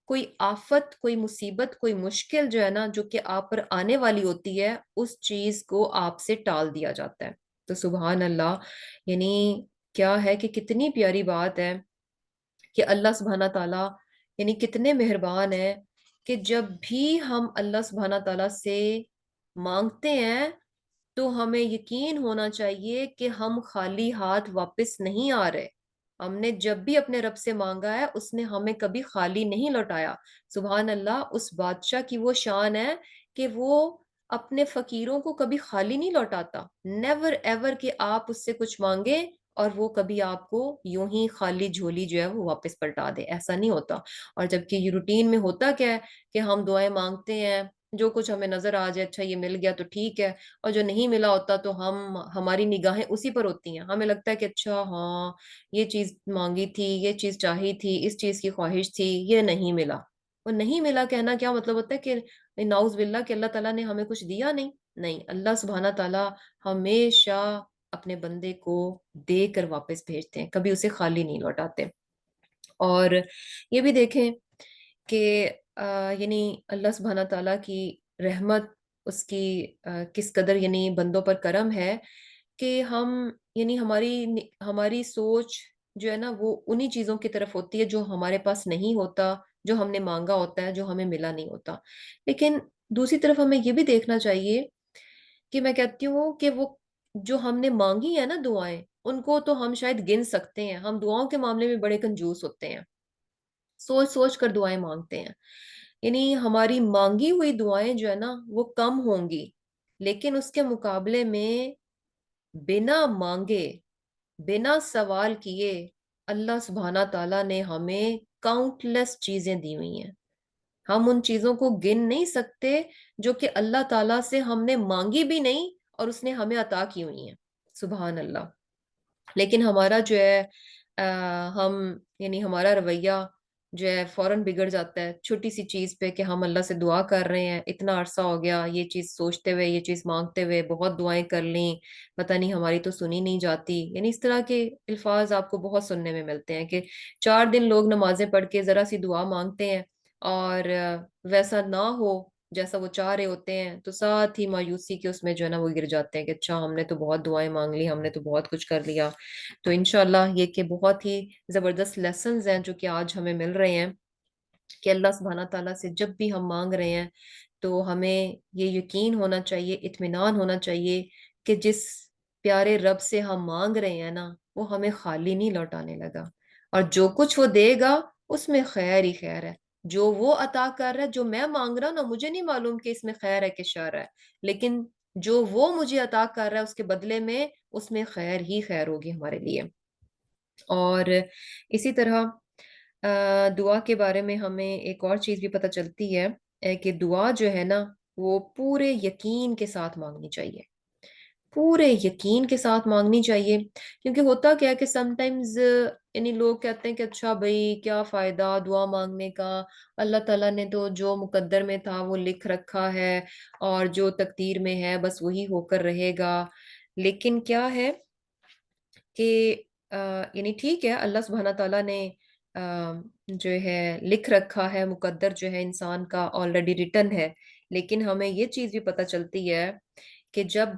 کوئی آفت، کوئی مصیبت، کوئی مشکل جو ہے نا جو کہ آپ پر آنے والی ہوتی ہے، اس چیز کو آپ سے ٹال دیا جاتا ہے۔ تو سبحان اللہ، یعنی کیا ہے کہ کتنی پیاری بات ہے کہ اللہ سبحانہ تعالیٰ یعنی کتنے مہربان ہیں کہ جب بھی ہم اللہ سبحانہ تعالیٰ سے مانگتے ہیں تو ہمیں یقین ہونا چاہیے کہ ہم خالی ہاتھ واپس نہیں آ رہے. ہم نے جب بھی اپنے رب سے مانگا ہے اس نے ہمیں کبھی خالی نہیں لوٹایا. سبحان اللہ، اس بادشاہ کی وہ شان ہے کہ وہ اپنے فقیروں کو کبھی خالی نہیں لوٹاتا. نیور ایور کہ آپ اس سے کچھ مانگے اور وہ کبھی آپ کو یوں ہی خالی جھولی جو ہے وہ واپس پلٹا دے. ایسا نہیں ہوتا. اور جبکہ یہ روٹین میں ہوتا کیا ہے کہ ہم دعائیں مانگتے ہیں، جو کچھ ہمیں نظر آ جائے اچھا یہ مل گیا تو ٹھیک ہے، اور جو نہیں ملا ہوتا تو ہماری نگاہیں اسی پر ہوتی ہیں. ہمیں لگتا ہے کہ اچھا ہاں یہ چیز مانگی تھی، یہ چیز چاہی تھی، اس چیز کی خواہش تھی، یہ نہیں ملا. اور نہیں ملا کہنا کیا مطلب ہوتا ہے کہ نعوذ باللہ کہ اللہ تعالیٰ نے ہمیں کچھ دیا نہیں. نہیں، اللہ سبحانہ تعالیٰ ہمیشہ اپنے بندے کو دے کر واپس بھیجتے ہیں، کبھی اسے خالی نہیں لوٹاتے. اور یہ بھی دیکھیں کہ یعنی اللہ سبحانہ تعالیٰ کی رحمت، اس کی کس قدر یعنی بندوں پر کرم ہے کہ ہم یعنی ہماری سوچ جو ہے نا وہ انہی چیزوں کی طرف ہوتی ہے جو ہمارے پاس نہیں ہوتا، جو ہم نے مانگا ہوتا ہے، جو ہمیں ملا نہیں ہوتا. لیکن دوسری طرف ہمیں یہ بھی دیکھنا چاہیے کہ میں کہتی ہوں کہ وہ جو ہم نے مانگی ہے نا دعائیں، ان کو تو ہم شاید گن سکتے ہیں. ہم دعاؤں کے معاملے میں بڑے کنجوس ہوتے ہیں، سوچ سوچ کر دعائیں مانگتے ہیں. یعنی ہماری مانگی ہوئی دعائیں جو ہے نا وہ کم ہوں گی، لیکن اس کے مقابلے میں بنا مانگے، بنا سوال کیے اللہ سبحانہ تعالیٰ نے ہمیں کاؤنٹ لیس چیزیں دی ہوئی ہیں. ہم ان چیزوں کو گن نہیں سکتے جو کہ اللہ تعالیٰ سے ہم نے مانگی بھی نہیں اور اس نے ہمیں عطا کی ہوئی ہیں. سبحان اللہ. لیکن ہمارا جو ہے ہم یعنی ہمارا رویہ جو ہے فوراً بگڑ جاتا ہے چھوٹی سی چیز پہ کہ ہم اللہ سے دعا کر رہے ہیں، اتنا عرصہ ہو گیا یہ چیز سوچتے ہوئے، یہ چیز مانگتے ہوئے، بہت دعائیں کر لیں، پتہ نہیں ہماری تو سنی نہیں جاتی. یعنی اس طرح کے الفاظ آپ کو بہت سننے میں ملتے ہیں کہ 4 دن لوگ نمازیں پڑھ کے ذرا سی دعا مانگتے ہیں اور ویسا نہ ہو جیسا وہ چاہ رہے ہوتے ہیں تو ساتھ ہی مایوسی کے اس میں جو ہے نا وہ گر جاتے ہیں کہ اچھا ہم نے تو بہت دعائیں مانگ لی، ہم نے تو بہت کچھ کر لیا. تو انشاءاللہ یہ کہ بہت ہی زبردست لیسنز ہیں جو کہ آج ہمیں مل رہے ہیں کہ اللہ سبحانہ تعالیٰ سے جب بھی ہم مانگ رہے ہیں تو ہمیں یہ یقین ہونا چاہیے، اطمینان ہونا چاہیے کہ جس پیارے رب سے ہم مانگ رہے ہیں نا وہ ہمیں خالی نہیں لوٹانے لگا، اور جو کچھ وہ دے گا اس میں خیر ہی خیر ہے. جو وہ عطا کر رہا ہے، جو میں مانگ رہا ہوں نا مجھے نہیں معلوم کہ اس میں خیر ہے کہ شر ہے، لیکن جو وہ مجھے عطا کر رہا ہے اس کے بدلے میں اس میں خیر ہی خیر ہوگی ہمارے لیے. اور اسی طرح دعا کے بارے میں ہمیں ایک اور چیز بھی پتہ چلتی ہے کہ دعا جو ہے نا وہ پورے یقین کے ساتھ مانگنی چاہیے، پورے یقین کے ساتھ مانگنی چاہیے. کیونکہ ہوتا کیا ہے کہ سم ٹائمز یعنی لوگ کہتے ہیں کہ اچھا بھائی کیا فائدہ دعا مانگنے کا، اللہ تعالیٰ نے تو جو مقدر میں تھا وہ لکھ رکھا ہے اور جو تقدیر میں ہے بس وہی ہو کر رہے گا. لیکن کیا ہے کہ یعنی ٹھیک ہے اللہ سبحانہ تعالیٰ نے جو ہے لکھ رکھا ہے، مقدر جو ہے انسان کا آلریڈی ریٹن ہے. لیکن ہمیں یہ چیز بھی پتہ چلتی ہے کہ جب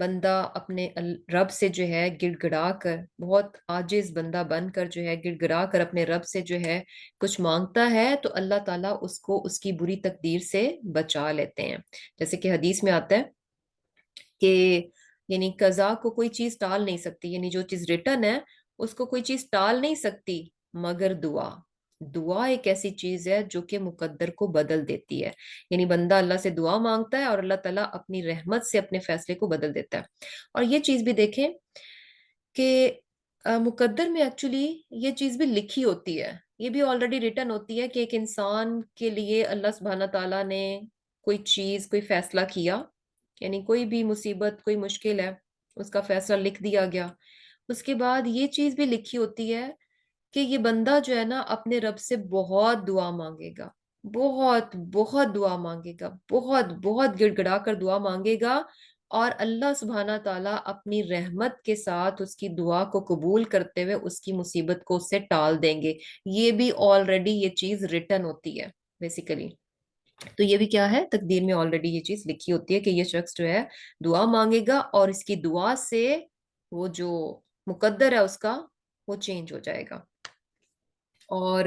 بندہ اپنے رب سے جو ہے گڑ گڑا کر، بہت عاجز بندہ بن کر جو ہے گڑ گڑا کر اپنے رب سے جو ہے کچھ مانگتا ہے تو اللہ تعالیٰ اس کو اس کی بری تقدیر سے بچا لیتے ہیں. جیسے کہ حدیث میں آتا ہے کہ یعنی قضا کو کوئی چیز ٹال نہیں سکتی، یعنی جو چیز ریٹن ہے اس کو کوئی چیز ٹال نہیں سکتی مگر دعا. دعا ایک ایسی چیز ہے جو کہ مقدر کو بدل دیتی ہے. یعنی بندہ اللہ سے دعا مانگتا ہے اور اللہ تعالیٰ اپنی رحمت سے اپنے فیصلے کو بدل دیتا ہے. اور یہ چیز بھی دیکھیں کہ مقدر میں ایکچولی یہ چیز بھی لکھی ہوتی ہے، یہ بھی آلریڈی ریٹن ہوتی ہے کہ ایک انسان کے لیے اللہ سبحانہ تعالیٰ نے کوئی چیز، کوئی فیصلہ کیا، یعنی کوئی بھی مصیبت، کوئی مشکل ہے، اس کا فیصلہ لکھ دیا گیا. اس کے بعد یہ چیز بھی لکھی ہوتی ہے کہ یہ بندہ جو ہے نا اپنے رب سے بہت دعا مانگے گا، بہت بہت دعا مانگے گا، بہت بہت گڑ گڑا کر دعا مانگے گا، اور اللہ سبحانہ تعالیٰ اپنی رحمت کے ساتھ اس کی دعا کو قبول کرتے ہوئے اس کی مصیبت کو اس سے ٹال دیں گے. یہ بھی آلریڈی یہ چیز ریٹن ہوتی ہے بیسیکلی. تو یہ بھی کیا ہے، تقدیر میں آلریڈی یہ چیز لکھی ہوتی ہے کہ یہ شخص جو ہے دعا مانگے گا اور اس کی دعا سے وہ جو مقدر ہے اس کا وہ چینج ہو جائے گا. اور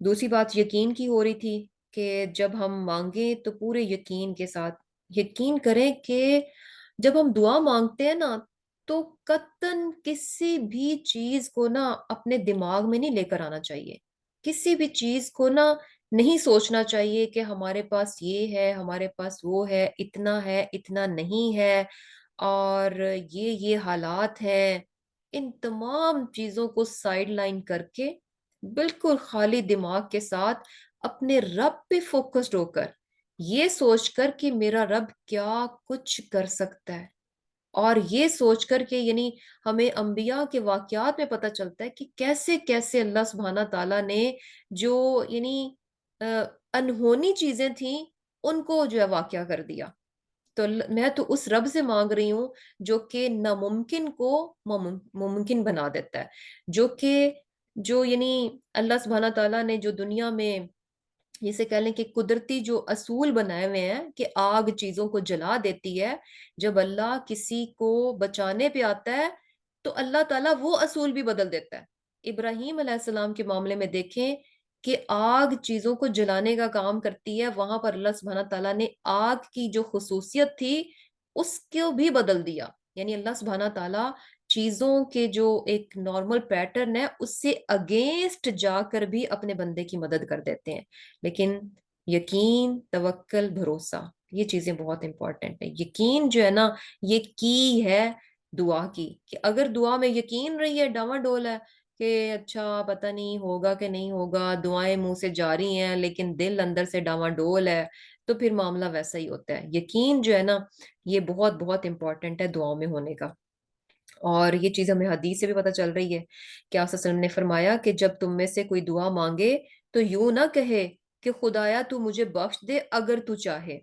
دوسری بات یقین کی ہو رہی تھی کہ جب ہم مانگیں تو پورے یقین کے ساتھ یقین کریں کہ جب ہم دعا مانگتے ہیں نا تو قطن کسی بھی چیز کو نا اپنے دماغ میں نہیں لے کر آنا چاہیے، کسی بھی چیز کو نا نہیں سوچنا چاہیے کہ ہمارے پاس یہ ہے، ہمارے پاس وہ ہے، اتنا نہیں ہے، اور یہ حالات ہیں۔ ان تمام چیزوں کو سائیڈ لائن کر کے بالکل خالی دماغ کے ساتھ اپنے رب پہ فوکسڈ ہو کر یہ سوچ کر کہ میرا رب کیا کچھ کر سکتا ہے، اور یہ سوچ کر کہ یعنی ہمیں انبیاء کے واقعات میں پتہ چلتا ہے کہ کیسے کیسے اللہ سبحانہ تعالیٰ نے جو یعنی انہونی چیزیں تھیں ان کو جو ہے واقعہ کر دیا۔ تو میں تو اس رب سے مانگ رہی ہوں جو کہ ناممکن کو ممکن بنا دیتا ہے، جو کہ جو یعنی اللہ سبحانہ تعالیٰ نے جو دنیا میں جسے کہہ لیں کہ قدرتی جو اصول بنائے ہوئے ہیں کہ آگ چیزوں کو جلا دیتی ہے، جب اللہ کسی کو بچانے پہ آتا ہے تو اللہ تعالیٰ وہ اصول بھی بدل دیتا ہے۔ ابراہیم علیہ السلام کے معاملے میں دیکھیں کہ آگ چیزوں کو جلانے کا کام کرتی ہے، وہاں پر اللہ سبحانہ تعالیٰ نے آگ کی جو خصوصیت تھی اس کو بھی بدل دیا۔ یعنی اللہ سبحانہ تعالیٰ چیزوں کے جو ایک نارمل پیٹرن ہے اس سے اگینسٹ جا کر بھی اپنے بندے کی مدد کر دیتے ہیں۔ لیکن یقین، توکل، بھروسہ، یہ چیزیں بہت امپورٹنٹ ہیں۔ یقین جو ہے نا یہ کی ہے دعا کی، کہ اگر دعا میں یقین رہی ہے ڈاواڈول ہے کہ اچھا پتہ نہیں ہوگا کہ نہیں ہوگا، دعائیں منہ سے جاری ہیں لیکن دل اندر سے ڈاواڈول ہے، تو پھر معاملہ ویسا ہی ہوتا ہے۔ یقین جو ہے نا یہ بہت بہت امپورٹنٹ ہے دعاؤں میں ہونے کا، اور یہ چیز ہمیں حدیث سے بھی پتہ چل رہی ہے کہ آپ صلی اللہ علیہ وسلم نے فرمایا کہ جب تم میں سے کوئی دعا مانگے تو یوں نہ کہے کہ خدایا تو مجھے بخش دے اگر تو چاہے،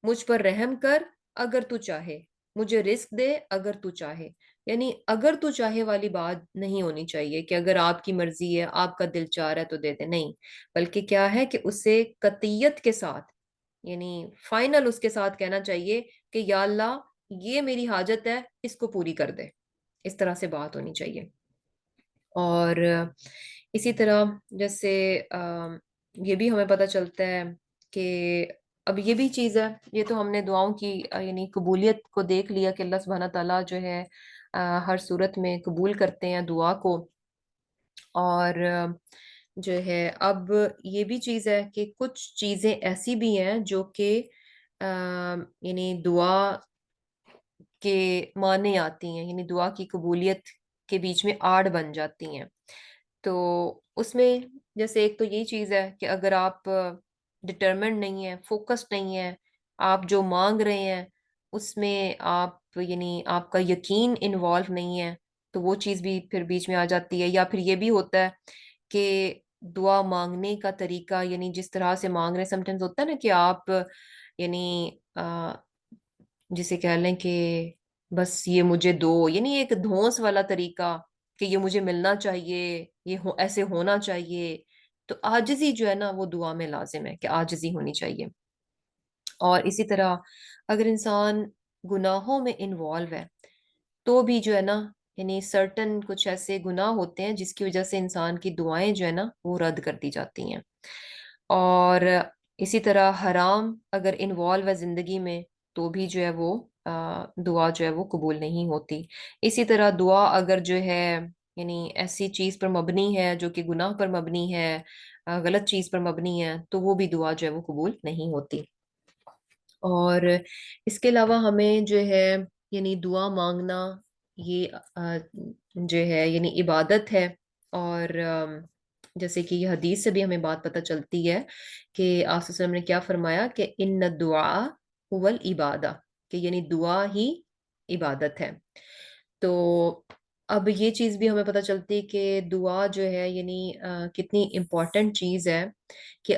مجھ پر رحم کر اگر تو چاہے، مجھے رزق دے اگر تو چاہے۔ یعنی اگر تو چاہے والی بات نہیں ہونی چاہیے کہ اگر آپ کی مرضی ہے، آپ کا دل چاہ رہا ہے تو دے دے، نہیں، بلکہ کیا ہے کہ اسے قطعیت کے ساتھ یعنی فائنل اس کے ساتھ کہنا چاہیے کہ یا اللہ یہ میری حاجت ہے، اس کو پوری کر دے، اس طرح سے بات ہونی چاہیے۔ اور اسی طرح جیسے یہ بھی ہمیں پتہ چلتا ہے کہ اب یہ بھی چیز ہے، یہ تو ہم نے دعاؤں کی یعنی قبولیت کو دیکھ لیا کہ اللہ سبحانہ تعالیٰ جو ہے ہر صورت میں قبول کرتے ہیں دعا کو، اور جو ہے اب یہ بھی چیز ہے کہ کچھ چیزیں ایسی بھی ہیں جو کہ یعنی دعا کے معنی آتی ہیں، یعنی دعا کی قبولیت کے بیچ میں آڑ بن جاتی ہیں۔ تو اس میں جیسے ایک تو یہی چیز ہے کہ اگر آپ ڈٹرمنڈ نہیں ہیں، فوکسڈ نہیں ہیں، آپ جو مانگ رہے ہیں اس میں آپ یعنی آپ کا یقین انوالو نہیں ہے، تو وہ چیز بھی پھر بیچ میں آ جاتی ہے۔ یا پھر یہ بھی ہوتا ہے کہ دعا مانگنے کا طریقہ یعنی جس طرح سے مانگ رہے ہیں، سمٹائمز ہوتا ہے نا کہ آپ یعنی جسے کہہ لیں کہ بس یہ مجھے دو، یعنی ایک دھونس والا طریقہ کہ یہ مجھے ملنا چاہیے، ایسے ہونا چاہیے، تو عاجزی جو ہے نا وہ دعا میں لازم ہے کہ عاجزی ہونی چاہیے۔ اور اسی طرح اگر انسان گناہوں میں انوالو ہے تو بھی جو ہے نا یعنی سرٹن کچھ ایسے گناہ ہوتے ہیں جس کی وجہ سے انسان کی دعائیں جو ہے نا وہ رد کر دی جاتی ہیں۔ اور اسی طرح حرام اگر انوالو ہے زندگی میں تو بھی جو ہے وہ دعا جو ہے وہ قبول نہیں ہوتی۔ اسی طرح دعا اگر جو ہے یعنی ایسی چیز پر مبنی ہے جو کہ گناہ پر مبنی ہے، غلط چیز پر مبنی ہے، تو وہ بھی دعا جو ہے وہ قبول نہیں ہوتی۔ اور اس کے علاوہ ہمیں جو ہے یعنی دعا مانگنا یہ جو ہے یعنی عبادت ہے، اور جیسے کہ یہ حدیث سے بھی ہمیں بات پتہ چلتی ہے کہ آپ صلی اللہ علیہ وسلم نے کیا فرمایا کہ ان الدعاء هو العبادہ، کہ یعنی دعا ہی عبادت ہے۔ تو اب یہ چیز بھی ہمیں پتہ چلتی کہ دعا جو ہے یعنی کتنی امپورٹنٹ چیز ہے، کہ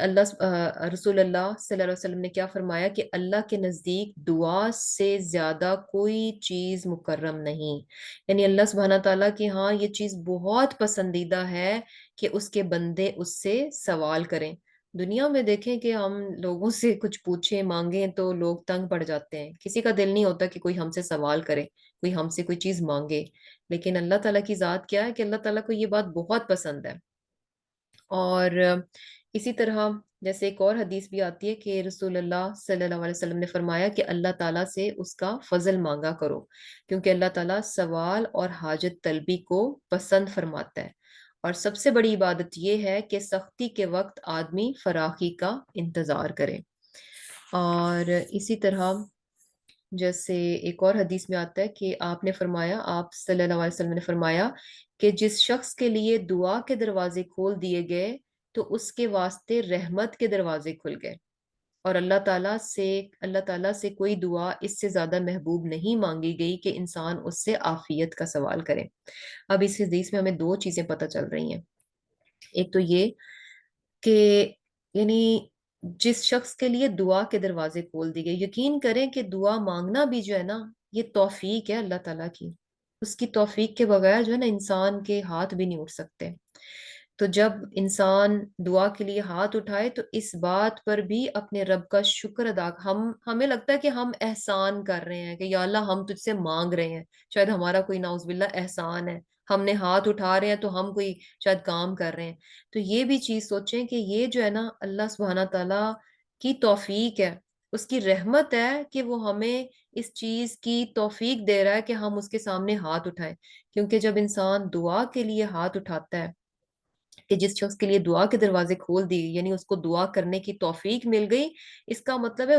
رسول اللہ صلی اللہ علیہ وسلم نے کیا فرمایا کہ اللہ کے نزدیک دعا سے زیادہ کوئی چیز مکرم نہیں، یعنی اللہ سبحانہ تعالیٰ کی ہاں یہ چیز بہت پسندیدہ ہے کہ اس کے بندے اس سے سوال کریں۔ دنیا میں دیکھیں کہ ہم لوگوں سے کچھ پوچھیں مانگیں تو لوگ تنگ پڑ جاتے ہیں، کسی کا دل نہیں ہوتا کہ کوئی ہم سے سوال کرے، کوئی ہم سے کوئی چیز مانگے، لیکن اللہ تعالیٰ کی ذات کیا ہے کہ اللہ تعالیٰ کو یہ بات بہت پسند ہے۔ اور اسی طرح جیسے ایک اور حدیث بھی آتی ہے کہ رسول اللہ صلی اللہ علیہ وسلم نے فرمایا کہ اللہ تعالیٰ سے اس کا فضل مانگا کرو، کیونکہ اللہ تعالیٰ سوال اور حاجت طلبی کو پسند فرماتا ہے۔ اور سب سے بڑی عبادت یہ ہے کہ سختی کے وقت آدمی فراخی کا انتظار کرے۔ اور اسی طرح جیسے ایک اور حدیث میں آتا ہے کہ آپ نے فرمایا، آپ صلی اللہ علیہ وسلم نے فرمایا کہ جس شخص کے لیے دعا کے دروازے کھول دیے گئے تو اس کے واسطے رحمت کے دروازے کھل گئے، اور اللہ تعالیٰ سے کوئی دعا اس سے زیادہ محبوب نہیں مانگی گئی کہ انسان اس سے عافیت کا سوال کرے۔ اب اس حدیث میں ہمیں دو چیزیں پتہ چل رہی ہیں۔ ایک تو یہ کہ یعنی جس شخص کے لیے دعا کے دروازے کھول دی گئی، یقین کریں کہ دعا مانگنا بھی جو ہے نا، یہ توفیق ہے اللہ تعالیٰ کی۔ اس کی توفیق کے بغیر جو ہے نا انسان کے ہاتھ بھی نہیں اٹھ سکتے۔ تو جب انسان دعا کے لیے ہاتھ اٹھائے تو اس بات پر بھی اپنے رب کا شکر ادا، ہمیں لگتا ہے کہ ہم احسان کر رہے ہیں کہ یا اللہ ہم تجھ سے مانگ رہے ہیں، شاید ہمارا کوئی نعوذ باللہ احسان ہے، ہم نے ہاتھ اٹھا رہے ہیں تو ہم کوئی شاید کام کر رہے ہیں۔ تو یہ بھی چیز سوچیں کہ یہ جو ہے نا اللہ سبحانہ تعالیٰ کی توفیق ہے، اس کی رحمت ہے کہ وہ ہمیں اس چیز کی توفیق دے رہا ہے کہ ہم اس کے سامنے ہاتھ اٹھائیں۔ کیونکہ جب انسان دعا کے لیے ہاتھ اٹھاتا ہے، کہ جس شخص کے لیے دعا کے دروازے کھول دی یعنی اس کو دعا کرنے کی توفیق مل گئی، اس کا مطلب ہے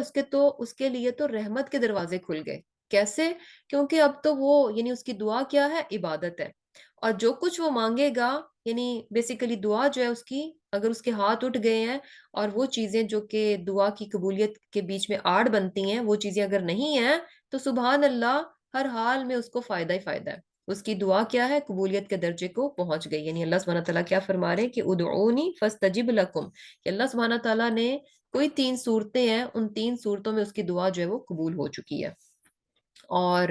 اس کے لیے تو رحمت کے دروازے کھل گئے۔ کیسے؟ کیونکہ اب تو وہ یعنی اس کی دعا کیا ہے؟ عبادت ہے، اور جو کچھ وہ مانگے گا یعنی بیسیکلی دعا جو ہے اس کی، اگر اس کے ہاتھ اٹھ گئے ہیں اور وہ چیزیں جو کہ دعا کی قبولیت کے بیچ میں آڑ بنتی ہیں وہ چیزیں اگر نہیں ہیں تو سبحان اللہ ہر حال میں اس کو فائدہ ہی فائدہ ہے۔ اس کی دعا کیا ہے؟ قبولیت کے درجے کو پہنچ گئی۔ یعنی اللہ سبحانہ تعالیٰ کیا فرما رہے ہیں کہ ادعونی فاستجب لکم، کہ اللہ سبحانہ تعالیٰ نے کوئی 3 صورتیں ہیں، ان 3 صورتوں میں اس کی دعا جو ہے وہ قبول ہو چکی ہے۔ اور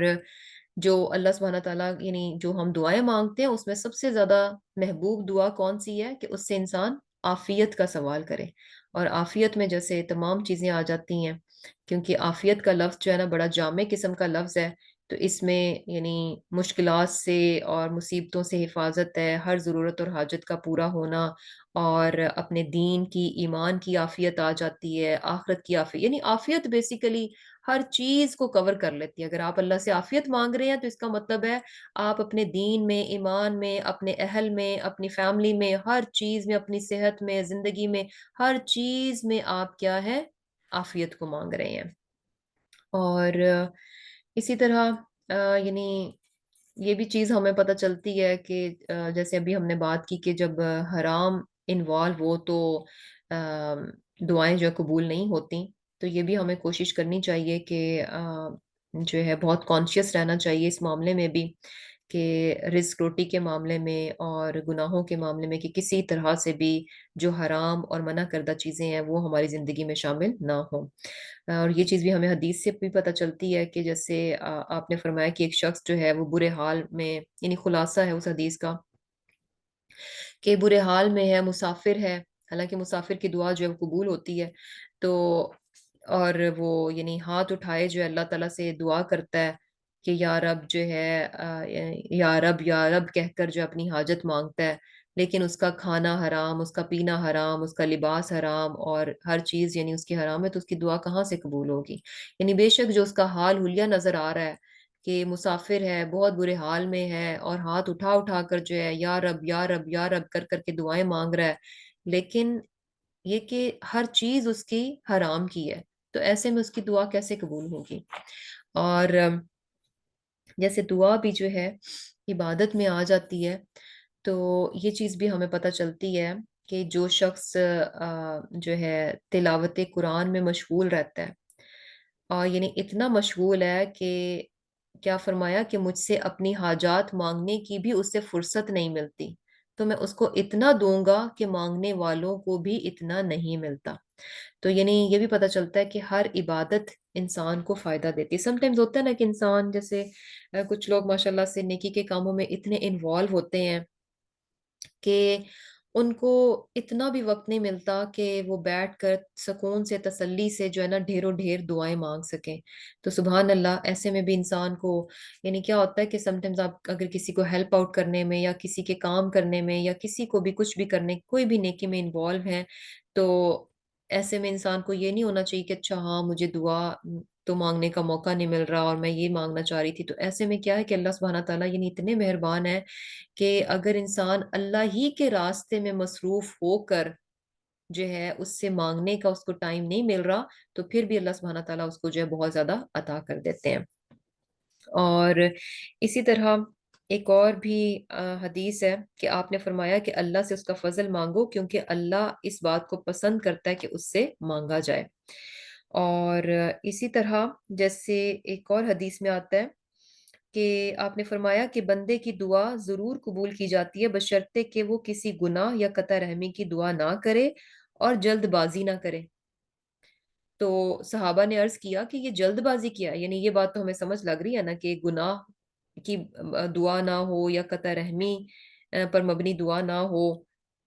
جو اللہ سبحانہ تعالیٰ یعنی جو ہم دعائیں مانگتے ہیں اس میں سب سے زیادہ محبوب دعا کون سی ہے؟ کہ اس سے انسان عافیت کا سوال کرے، اور عافیت میں جیسے تمام چیزیں آ جاتی ہیں، کیونکہ عافیت کا لفظ جو ہے نا بڑا جامع قسم کا لفظ ہے، تو اس میں یعنی مشکلات سے اور مصیبتوں سے حفاظت ہے، ہر ضرورت اور حاجت کا پورا ہونا، اور اپنے دین کی ایمان کی عافیت آ جاتی ہے، آخرت کی عافیت، یعنی عافیت بیسیکلی ہر چیز کو کور کر لیتی ہے۔ اگر آپ اللہ سے عافیت مانگ رہے ہیں تو اس کا مطلب ہے آپ اپنے دین میں، ایمان میں، اپنے اہل میں، اپنی فیملی میں، ہر چیز میں، اپنی صحت میں، زندگی میں، ہر چیز میں آپ کیا ہے؟ عافیت کو مانگ رہے ہیں۔ اور اسی طرح یعنی یہ بھی چیز ہمیں پتہ چلتی ہے کہ جیسے ابھی ہم نے بات کی کہ جب حرام انوالو ہو تو دعائیں جو ہے قبول نہیں ہوتی، تو یہ بھی ہمیں کوشش کرنی چاہیے کہ جو ہے بہت کانشیس رہنا چاہیے اس معاملے میں بھی، کہ رزق روٹی کے معاملے میں اور گناہوں کے معاملے میں، کہ کسی طرح سے بھی جو حرام اور منع کردہ چیزیں ہیں وہ ہماری زندگی میں شامل نہ ہوں۔ اور یہ چیز بھی ہمیں حدیث سے بھی پتہ چلتی ہے کہ جیسے آپ نے فرمایا کہ ایک شخص جو ہے وہ برے حال میں، یعنی خلاصہ ہے اس حدیث کا کہ برے حال میں ہے، مسافر ہے، حالانکہ مسافر کی دعا جو ہے وہ قبول ہوتی ہے، تو اور وہ یعنی ہاتھ اٹھائے جو ہے اللہ تعالیٰ سے دعا کرتا ہے کہ یا رب جو ہے یا رب کہہ کر جو اپنی حاجت مانگتا ہے، لیکن اس کا کھانا حرام، اس کا پینا حرام، اس کا لباس حرام، اور ہر چیز یعنی اس کی حرام ہے، تو اس کی دعا کہاں سے قبول ہوگی؟ یعنی بے شک جو اس کا حال حلیہ نظر آ رہا ہے کہ مسافر ہے، بہت برے حال میں ہے، اور ہاتھ اٹھا اٹھا کر جو ہے یا رب یا رب یا رب کر کر کے دعائیں مانگ رہا ہے، لیکن یہ کہ ہر چیز اس کی حرام کی ہے، تو ایسے میں اس کی دعا کیسے قبول ہوگی؟ اور جیسے دعا بھی جو ہے عبادت میں آ جاتی ہے، تو یہ چیز بھی ہمیں پتہ چلتی ہے کہ جو شخص جو ہے تلاوت قرآن میں مشغول رہتا ہے، اور یعنی اتنا مشغول ہے کہ کیا فرمایا کہ مجھ سے اپنی حاجات مانگنے کی بھی اس سے فرصت نہیں ملتی، تو میں اس کو اتنا دوں گا کہ مانگنے والوں کو بھی اتنا نہیں ملتا۔ تو یعنی یہ بھی پتہ چلتا ہے کہ ہر عبادت انسان کو فائدہ دیتی ہے۔ سم ٹائمز ہوتا ہے نا کہ انسان جیسے کچھ لوگ ماشاءاللہ سے نیکی کے کاموں میں اتنے انوالو ہوتے ہیں کہ ان کو اتنا بھی وقت نہیں ملتا کہ وہ بیٹھ کر سکون سے، تسلی سے جو ہے نا ڈھیروں ڈھیر دعائیں مانگ سکیں۔ تو سبحان اللہ ایسے میں بھی انسان کو یعنی کیا ہوتا ہے کہ سم ٹائمز آپ اگر کسی کو ہیلپ آؤٹ کرنے میں یا کسی کے کام کرنے میں یا کسی کو بھی کچھ بھی کرنے، کوئی بھی نیکی میں انوالو ہیں، تو ایسے میں انسان کو یہ نہیں ہونا چاہیے کہ اچھا ہاں مجھے دعا تو مانگنے کا موقع نہیں مل رہا اور میں یہ مانگنا چاہ رہی تھی. تو ایسے میں کیا ہے کہ اللہ سبحانہ تعالیٰ یعنی اتنے مہربان ہے کہ اگر انسان اللہ ہی کے راستے میں مصروف ہو کر جو ہے اس سے مانگنے کا اس کو ٹائم نہیں مل رہا تو پھر بھی اللہ سبحانہ تعالیٰ اس کو جو ہے بہت زیادہ عطا کر دیتے ہیں. اور اسی طرح ایک اور بھی حدیث ہے کہ آپ نے فرمایا کہ اللہ سے اس کا فضل مانگو کیونکہ اللہ اس بات کو پسند کرتا ہے کہ اس سے مانگا جائے. اور اسی طرح جیسے ایک اور حدیث میں آتا ہے کہ آپ نے فرمایا کہ بندے کی دعا ضرور قبول کی جاتی ہے بشرطے کہ وہ کسی گناہ یا قطع رحمی کی دعا نہ کرے اور جلد بازی نہ کرے. تو صحابہ نے عرض کیا کہ یہ جلد بازی کیا ہے؟ یعنی یہ بات تو ہمیں سمجھ لگ رہی ہے نا کہ گناہ کی دعا نہ ہو یا قطع رحمی پر مبنی دعا نہ ہو.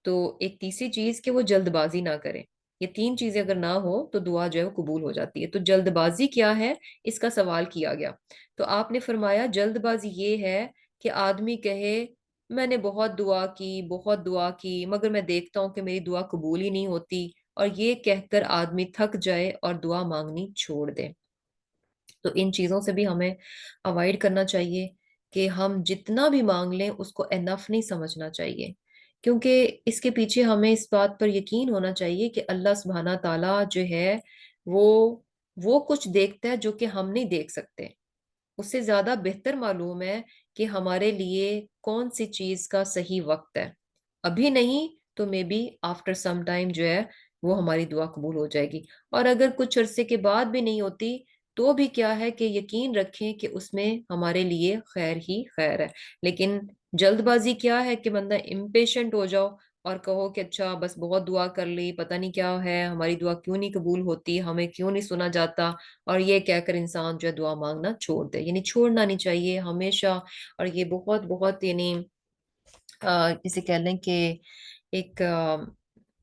تو ایک تیسری چیز کہ وہ جلد بازی نہ کرے. یہ تین چیزیں اگر نہ ہو تو دعا جو ہے وہ قبول ہو جاتی ہے. تو جلد بازی کیا ہے اس کا سوال کیا گیا. تو آپ نے فرمایا جلد بازی یہ ہے کہ آدمی کہے میں نے بہت دعا کی مگر میں دیکھتا ہوں کہ میری دعا قبول ہی نہیں ہوتی اور یہ کہہ کر آدمی تھک جائے اور دعا مانگنی چھوڑ دے. تو ان چیزوں سے بھی ہمیں اوائڈ کرنا چاہیے کہ ہم جتنا بھی مانگ لیں اس کو انف نہیں سمجھنا چاہیے کیونکہ اس کے پیچھے ہمیں اس بات پر یقین ہونا چاہیے کہ اللہ سبحانہ تعالیٰ جو ہے وہ وہ کچھ دیکھتا ہے جو کہ ہم نہیں دیکھ سکتے. اس سے زیادہ بہتر معلوم ہے کہ ہمارے لیے کون سی چیز کا صحیح وقت ہے. ابھی نہیں تو maybe after some time جو ہے وہ ہماری دعا قبول ہو جائے گی. اور اگر کچھ عرصے کے بعد بھی نہیں ہوتی تو بھی کیا ہے کہ یقین رکھیں کہ اس میں ہمارے لیے خیر ہی خیر ہے. لیکن جلد بازی کیا ہے کہ بندہ امپیشنٹ ہو جاؤ اور کہو کہ اچھا بس بہت دعا کر لی پتہ نہیں کیا ہے ہماری دعا کیوں نہیں قبول ہوتی ہمیں کیوں نہیں سنا جاتا اور یہ کہہ کر انسان جو ہے دعا مانگنا چھوڑ دے. یعنی چھوڑنا نہیں چاہیے ہمیشہ. اور یہ بہت بہت یعنی جسے کہہ لیں کہ ایک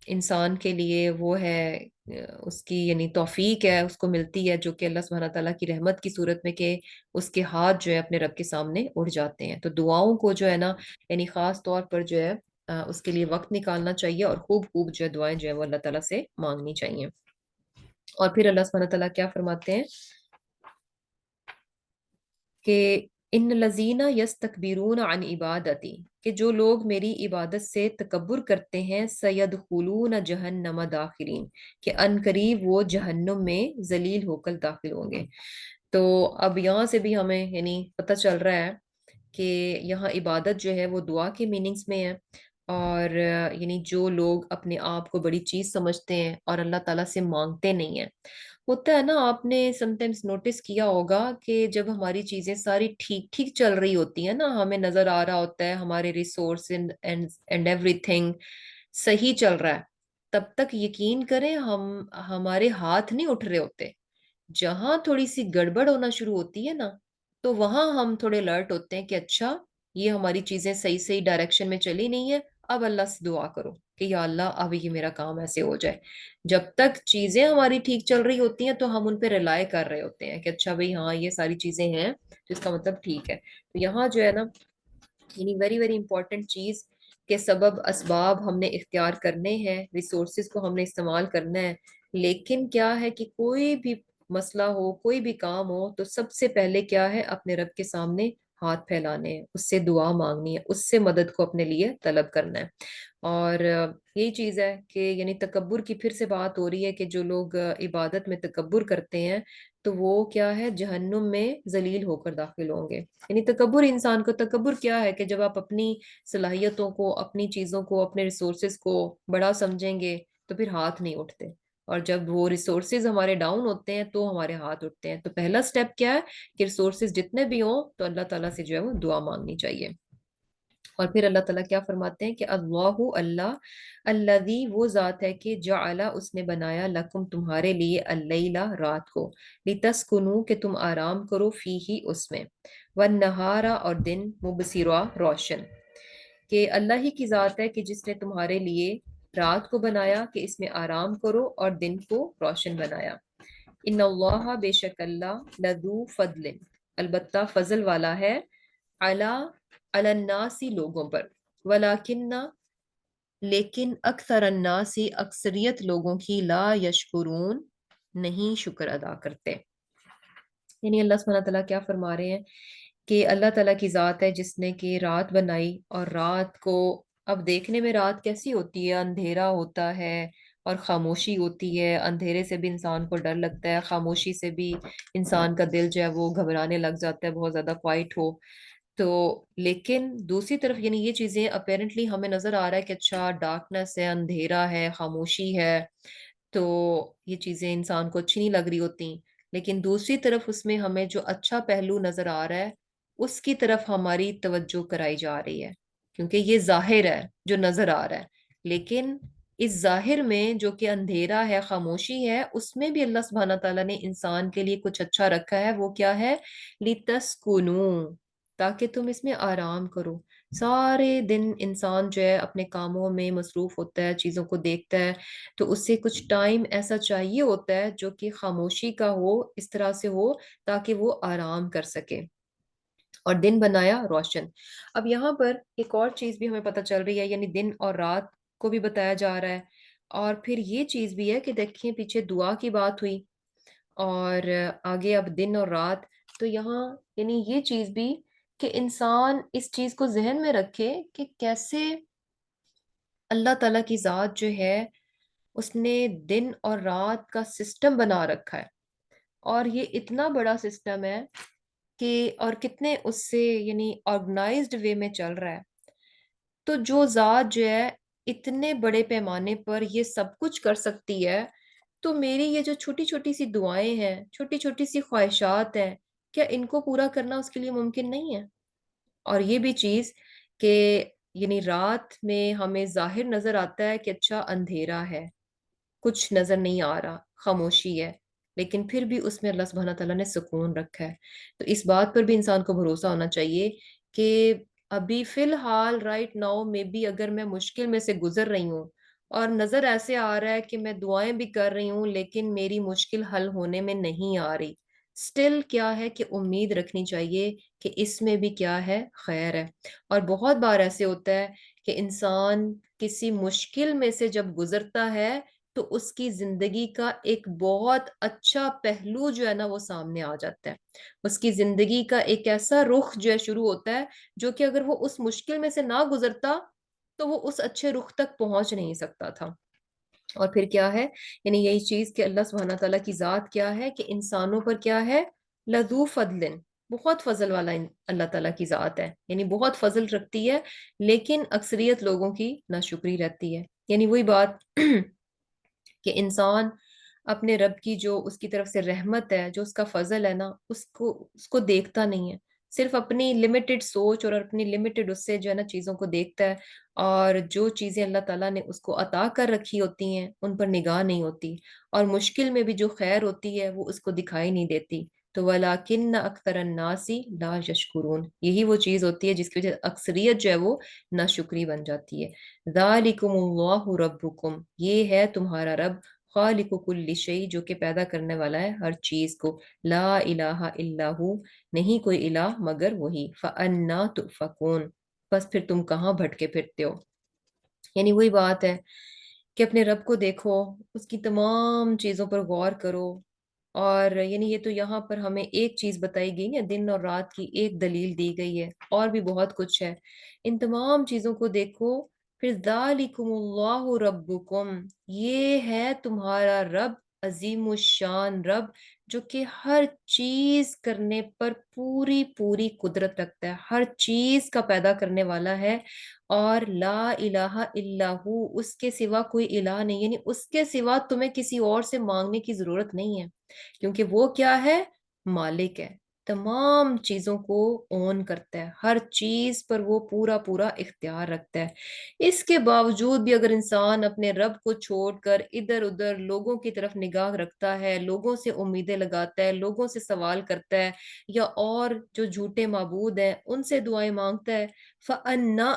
انسان کے لیے وہ ہے اس کی یعنی توفیق ہے اس کو ملتی ہے جو کہ اللہ سبحانہ تعالیٰ کی رحمت کی صورت میں کہ اس کے ہاتھ جو ہے اپنے رب کے سامنے اڑ جاتے ہیں. تو دعاؤں کو جو ہے نا یعنی خاص طور پر جو ہے اس کے لیے وقت نکالنا چاہیے اور خوب خوب جو ہے دعائیں جو ہے وہ اللہ تعالیٰ سے مانگنی چاہیے. اور پھر اللہ سبحانہ تعالیٰ کیا فرماتے ہیں کہ ان لذینہ یستکبرون عن عبادتی کہ جو لوگ میری عبادت سے تکبر کرتے ہیں سیدخلون جہنم داخرین کہ ان قریب وہ جہنم میں ذلیل ہو کر داخل ہوں گے. تو اب یہاں سے بھی ہمیں یعنی پتہ چل رہا ہے کہ یہاں عبادت جو ہے وہ دعا کے میننگز میں ہے. اور یعنی جو لوگ اپنے آپ کو بڑی چیز سمجھتے ہیں اور اللہ تعالیٰ سے مانگتے نہیں ہیں. ہوتا ہے نا آپ نے سم ٹائمس نوٹس کیا ہوگا کہ جب ہماری چیزیں ساری ٹھیک ٹھیک چل رہی ہوتی ہیں نا ہمیں نظر آ رہا ہوتا ہے ہمارے ریسورس اینڈ ایوری تھنگ صحیح چل رہا ہے تب تک یقین کریں ہمارے ہاتھ نہیں اٹھ رہے ہوتے. جہاں تھوڑی سی گڑبڑ ہونا شروع ہوتی ہے نا تو وہاں ہم تھوڑے الرٹ ہوتے ہیں کہ اچھا یہ ہماری چیزیں صحیح صحیح ڈائریکشن میں چلی نہیں ہے. اب اللہ سے دعا کرو کہ یا اللہ اب یہ میرا کام ایسے ہو جائے. جب تک چیزیں ہماری ٹھیک چل رہی ہوتی ہیں تو ہم ان پہ ریلائی کر رہے ہوتے ہیں کہ اچھا بھائی ہاں یہ ساری چیزیں ہیں تو اس کا مطلب ٹھیک ہے. تو یہاں جو ہے نا یعنی ویری ویری امپورٹنٹ چیز کے سبب اسباب ہم نے اختیار کرنے ہیں ریسورسز کو ہم نے استعمال کرنا ہے. لیکن کیا ہے کہ کوئی بھی مسئلہ ہو کوئی بھی کام ہو تو سب سے پہلے کیا ہے اپنے رب کے سامنے ہاتھ پھیلانے ہیں اس سے دعا مانگنی ہے اس سے مدد کو اپنے لیے طلب کرنا ہے. اور یہی چیز ہے کہ یعنی تکبر کی پھر سے بات ہو رہی ہے کہ جو لوگ عبادت میں تکبر کرتے ہیں تو وہ کیا ہے جہنم میں ذلیل ہو کر داخل ہوں گے. یعنی تکبر انسان کو تکبر کیا ہے کہ جب آپ اپنی صلاحیتوں کو اپنی چیزوں کو اپنے ریسورسز کو بڑا سمجھیں گے تو پھر ہاتھ نہیں اٹھتے اور جب وہ ریسورسز ہمارے ڈاؤن ہوتے ہیں تو ہمارے ہاتھ اٹھتے ہیں. تو پہلا سٹیپ کیا ہے کہ ریسورسز جتنے بھی ہوں تو اللہ تعالیٰ سے جو ہے وہ دعا مانگنی چاہیے. اور پھر اللہ تعالیٰ کیا فرماتے ہیں کہ اللہ اللہ الذی وہ ذات ہے کہ جعل اس نے بنایا لکم تمہارے لیے اللیلہ رات کو لتسکنو کہ تم آرام کرو فیہی اس میں والنہارا اور دن مبصرا روشن. کہ اللہ ہی کی ذات ہے کہ جس نے تمہارے لیے رات کو بنایا کہ اس میں آرام کرو اور دن کو روشن بنایا. ان اللہ بے شک اللہ لذو فضل البتہ فضل والا ہے علی الناسی لوگوں پر ولیکن لیکن اکثر الناسی اکثریت لوگوں کی لا یشکرون نہیں شکر ادا کرتے۔ یعنی اللہ سبحانہ تعالیٰ کیا فرما رہے ہیں کہ اللہ تعالیٰ کی ذات ہے جس نے کہ رات بنائی، اور رات کو اب دیکھنے میں رات کیسی ہوتی ہے، اندھیرا ہوتا ہے اور خاموشی ہوتی ہے۔ اندھیرے سے بھی انسان کو ڈر لگتا ہے، خاموشی سے بھی انسان کا دل جو ہے وہ گھبرانے لگ جاتا ہے، بہت زیادہ کوائٹ ہو تو۔ لیکن دوسری طرف یعنی یہ چیزیں اپیرنٹلی ہمیں نظر آ رہا ہے کہ اچھا ڈارکنیس ہے، اندھیرا ہے، خاموشی ہے، تو یہ چیزیں انسان کو اچھی نہیں لگ رہی ہوتی۔ لیکن دوسری طرف اس میں ہمیں جو اچھا پہلو نظر آ رہا ہے اس کی طرف ہماری توجہ کرائی جا رہی ہے، کیونکہ یہ ظاہر ہے جو نظر آ رہا ہے، لیکن اس ظاہر میں جو کہ اندھیرا ہے، خاموشی ہے، اس میں بھی اللہ سبحانہ تعالیٰ نے انسان کے لیے کچھ اچھا رکھا ہے۔ وہ کیا ہے؟ لِتَسْكُنُوا، تاکہ تم اس میں آرام کرو۔ سارے دن انسان جو ہے اپنے کاموں میں مصروف ہوتا ہے، چیزوں کو دیکھتا ہے، تو اس سے کچھ ٹائم ایسا چاہیے ہوتا ہے جو کہ خاموشی کا ہو، اس طرح سے ہو تاکہ وہ آرام کر سکے۔ اور دن بنایا روشن۔ اب یہاں پر ایک اور چیز بھی ہمیں پتہ چل رہی ہے، یعنی دن اور رات کو بھی بتایا جا رہا ہے، اور پھر یہ چیز بھی ہے کہ دیکھیں پیچھے دعا کی بات ہوئی، اور آگے اب دن اور رات، تو یہاں یعنی یہ چیز بھی کہ انسان اس چیز کو ذہن میں رکھے کہ کیسے اللہ تعالیٰ کی ذات جو ہے اس نے دن اور رات کا سسٹم بنا رکھا ہے، اور یہ اتنا بڑا سسٹم ہے کہ اور کتنے اس سے یعنی آرگنائزڈ وے میں چل رہا ہے۔ تو جو ذات جو ہے اتنے بڑے پیمانے پر یہ سب کچھ کر سکتی ہے، تو میری یہ جو چھوٹی چھوٹی سی دعائیں ہیں، چھوٹی چھوٹی سی خواہشات ہیں، کیا ان کو پورا کرنا اس کے لیے ممکن نہیں ہے؟ اور یہ بھی چیز کہ یعنی رات میں ہمیں ظاہر نظر آتا ہے کہ اچھا اندھیرا ہے، کچھ نظر نہیں آ رہا، خاموشی ہے، لیکن پھر بھی اس میں اللہ سبحانہ تعالیٰ نے سکون رکھا ہے۔ تو اس بات پر بھی انسان کو بھروسہ ہونا چاہیے کہ ابھی فی الحال رائٹ ناؤ میں بھی اگر میں مشکل میں سے گزر رہی ہوں اور نظر ایسے آ رہا ہے کہ میں دعائیں بھی کر رہی ہوں لیکن میری مشکل حل ہونے میں نہیں آ رہی، سٹل کیا ہے کہ امید رکھنی چاہیے کہ اس میں بھی کیا ہے؟ خیر ہے۔ اور بہت بار ایسے ہوتا ہے کہ انسان کسی مشکل میں سے جب گزرتا ہے تو اس کی زندگی کا ایک بہت اچھا پہلو جو ہے نا وہ سامنے آ جاتا ہے، اس کی زندگی کا ایک ایسا رخ جو ہے شروع ہوتا ہے جو کہ اگر وہ اس مشکل میں سے نہ گزرتا تو وہ اس اچھے رخ تک پہنچ نہیں سکتا تھا۔ اور پھر کیا ہے؟ یعنی یہی چیز کہ اللہ سبحانہ تعالیٰ کی ذات کیا ہے کہ انسانوں پر کیا ہے؟ لذو فضل، بہت فضل والا اللہ تعالیٰ کی ذات ہے، یعنی بہت فضل رکھتی ہے، لیکن اکثریت لوگوں کی ناشکری رہتی ہے۔ یعنی وہی بات کہ انسان اپنے رب کی جو اس کی طرف سے رحمت ہے، جو اس کا فضل ہے نا، اس کو دیکھتا نہیں ہے، صرف اپنی لمیٹڈ سوچ اور اپنی لمیٹڈ اس سے جو ہے نا چیزوں کو دیکھتا ہے، اور جو چیزیں اللہ تعالیٰ نے اس کو عطا کر رکھی ہوتی ہیں ان پر نگاہ نہیں ہوتی، اور مشکل میں بھی جو خیر ہوتی ہے وہ اس کو دکھائی نہیں دیتی۔ تو وَلَٰكِنَّ أَكْثَرَ النَّاسِ لَا يَشْكُرُونَ، یہی وہ چیز ہوتی ہے جس کی وجہ سے اکثریت جو ہے وہ ناشکری بن جاتی ہے۔ ذَلِكُمُ اللَّهُ رَبُّكُمْ، یہ ہے تمہارا رب، خالق کل شیء، جو کہ پیدا کرنے والا ہے ہر چیز کو، لا الہ الا ہو، نہیں کوئی الہ مگر وہی، فَأَنَّا تُؤْفَكُونَ، بس پھر تم کہاں بھٹکے پھرتے ہو۔ یعنی وہی بات ہے کہ اپنے رب کو دیکھو، اس کی تمام چیزوں پر غور کرو، اور یعنی یہ تو یہاں پر ہمیں ایک چیز بتائی گئی نا، دن اور رات کی ایک دلیل دی گئی ہے، اور بھی بہت کچھ ہے۔ ان تمام چیزوں کو دیکھو، پھر ذالکم اللہ ربکم، یہ ہے تمہارا رب، عظیم الشان رب، جو کہ ہر چیز کرنے پر پوری پوری قدرت رکھتا ہے، ہر چیز کا پیدا کرنے والا ہے، اور لا الہ الا ہو، اس کے سوا کوئی الہ نہیں، یعنی اس کے سوا تمہیں کسی اور سے مانگنے کی ضرورت نہیں ہے، کیونکہ وہ کیا ہے؟ مالک ہے، تمام چیزوں کو اون کرتا ہے، ہر چیز پر وہ پورا پورا اختیار رکھتا ہے۔ اس کے باوجود بھی اگر انسان اپنے رب کو چھوڑ کر ادھر ادھر لوگوں کی طرف نگاہ رکھتا ہے، لوگوں سے امیدیں لگاتا ہے، لوگوں سے سوال کرتا ہے، یا اور جو جھوٹے معبود ہیں ان سے دعائیں مانگتا ہے، فَأَنَّا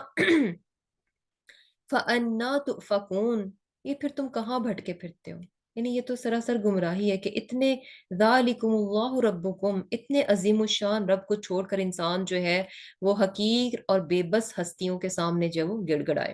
فَأَنَّا تُؤْفَكُونَ، یہ پھر تم کہاں بھٹکے پھرتے ہو؟ یعنی یہ تو سراسر گمراہی ہے کہ اتنے ذالکم اللہ ربکم، اتنے عظیم الشان رب کو چھوڑ کر انسان جو ہے وہ حقیر اور بے بس ہستیوں کے سامنے جو ہے وہ گڑ گڑائے۔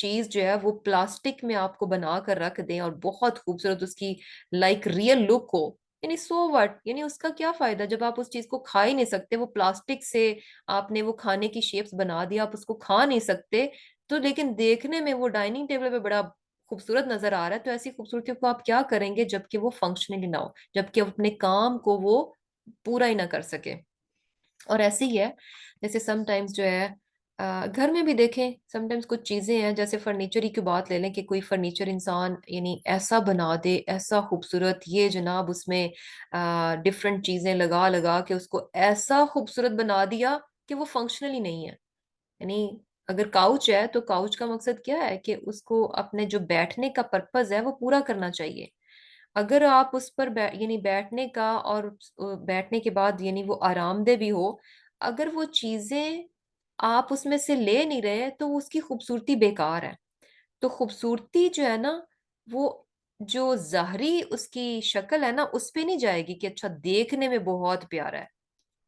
چیز جو ہے وہ پلاسٹک میں آپ کو بنا کر رکھ دیں اور بہت خوبصورت اس کی لائک ریئل لک ہو، یعنی سو وٹ، یعنی اس کا کیا فائدہ جب آپ اس چیز کو کھا ہی نہیں سکتے؟ وہ پلاسٹک سے آپ نے وہ کھانے کی شیپس بنا دیا، آپ اس کو کھا نہیں سکتے، تو لیکن دیکھنے میں وہ ڈائننگ ٹیبل پہ بڑا خوبصورت نظر آ رہا ہے، تو ایسی خوبصورتی کو آپ کیا کریں گے جبکہ وہ فنکشنلی نہ ہو، جبکہ اپنے کام کو وہ پورا ہی نہ کر سکے؟ اور ایسے ہی ہے جیسے سم ٹائمز جو ہے گھر میں بھی دیکھیں، سم ٹائمز کچھ چیزیں ہیں، جیسے فرنیچر ہی کی بات لے لیں کہ کوئی فرنیچر انسان یعنی ایسا بنا دے، ایسا خوبصورت، یہ جناب اس میں ڈفرنٹ چیزیں لگا لگا کے اس کو ایسا خوبصورت بنا دیا کہ وہ فنکشنل ہی نہیں ہے۔ یعنی اگر کاؤچ ہے تو کاؤچ کا مقصد کیا ہے کہ اس کو اپنے جو بیٹھنے کا پرپز ہے وہ پورا کرنا چاہیے۔ اگر آپ اس پر یعنی بیٹھنے کا اور بیٹھنے کے بعد یعنی وہ آرام دہ بھی ہو، اگر وہ چیزیں آپ اس میں سے لے نہیں رہے تو اس کی خوبصورتی بیکار ہے۔ تو خوبصورتی جو ہے نا، وہ جو ظاہری اس کی شکل ہے نا اس پہ نہیں جائے گی کہ اچھا دیکھنے میں بہت پیارا ہے،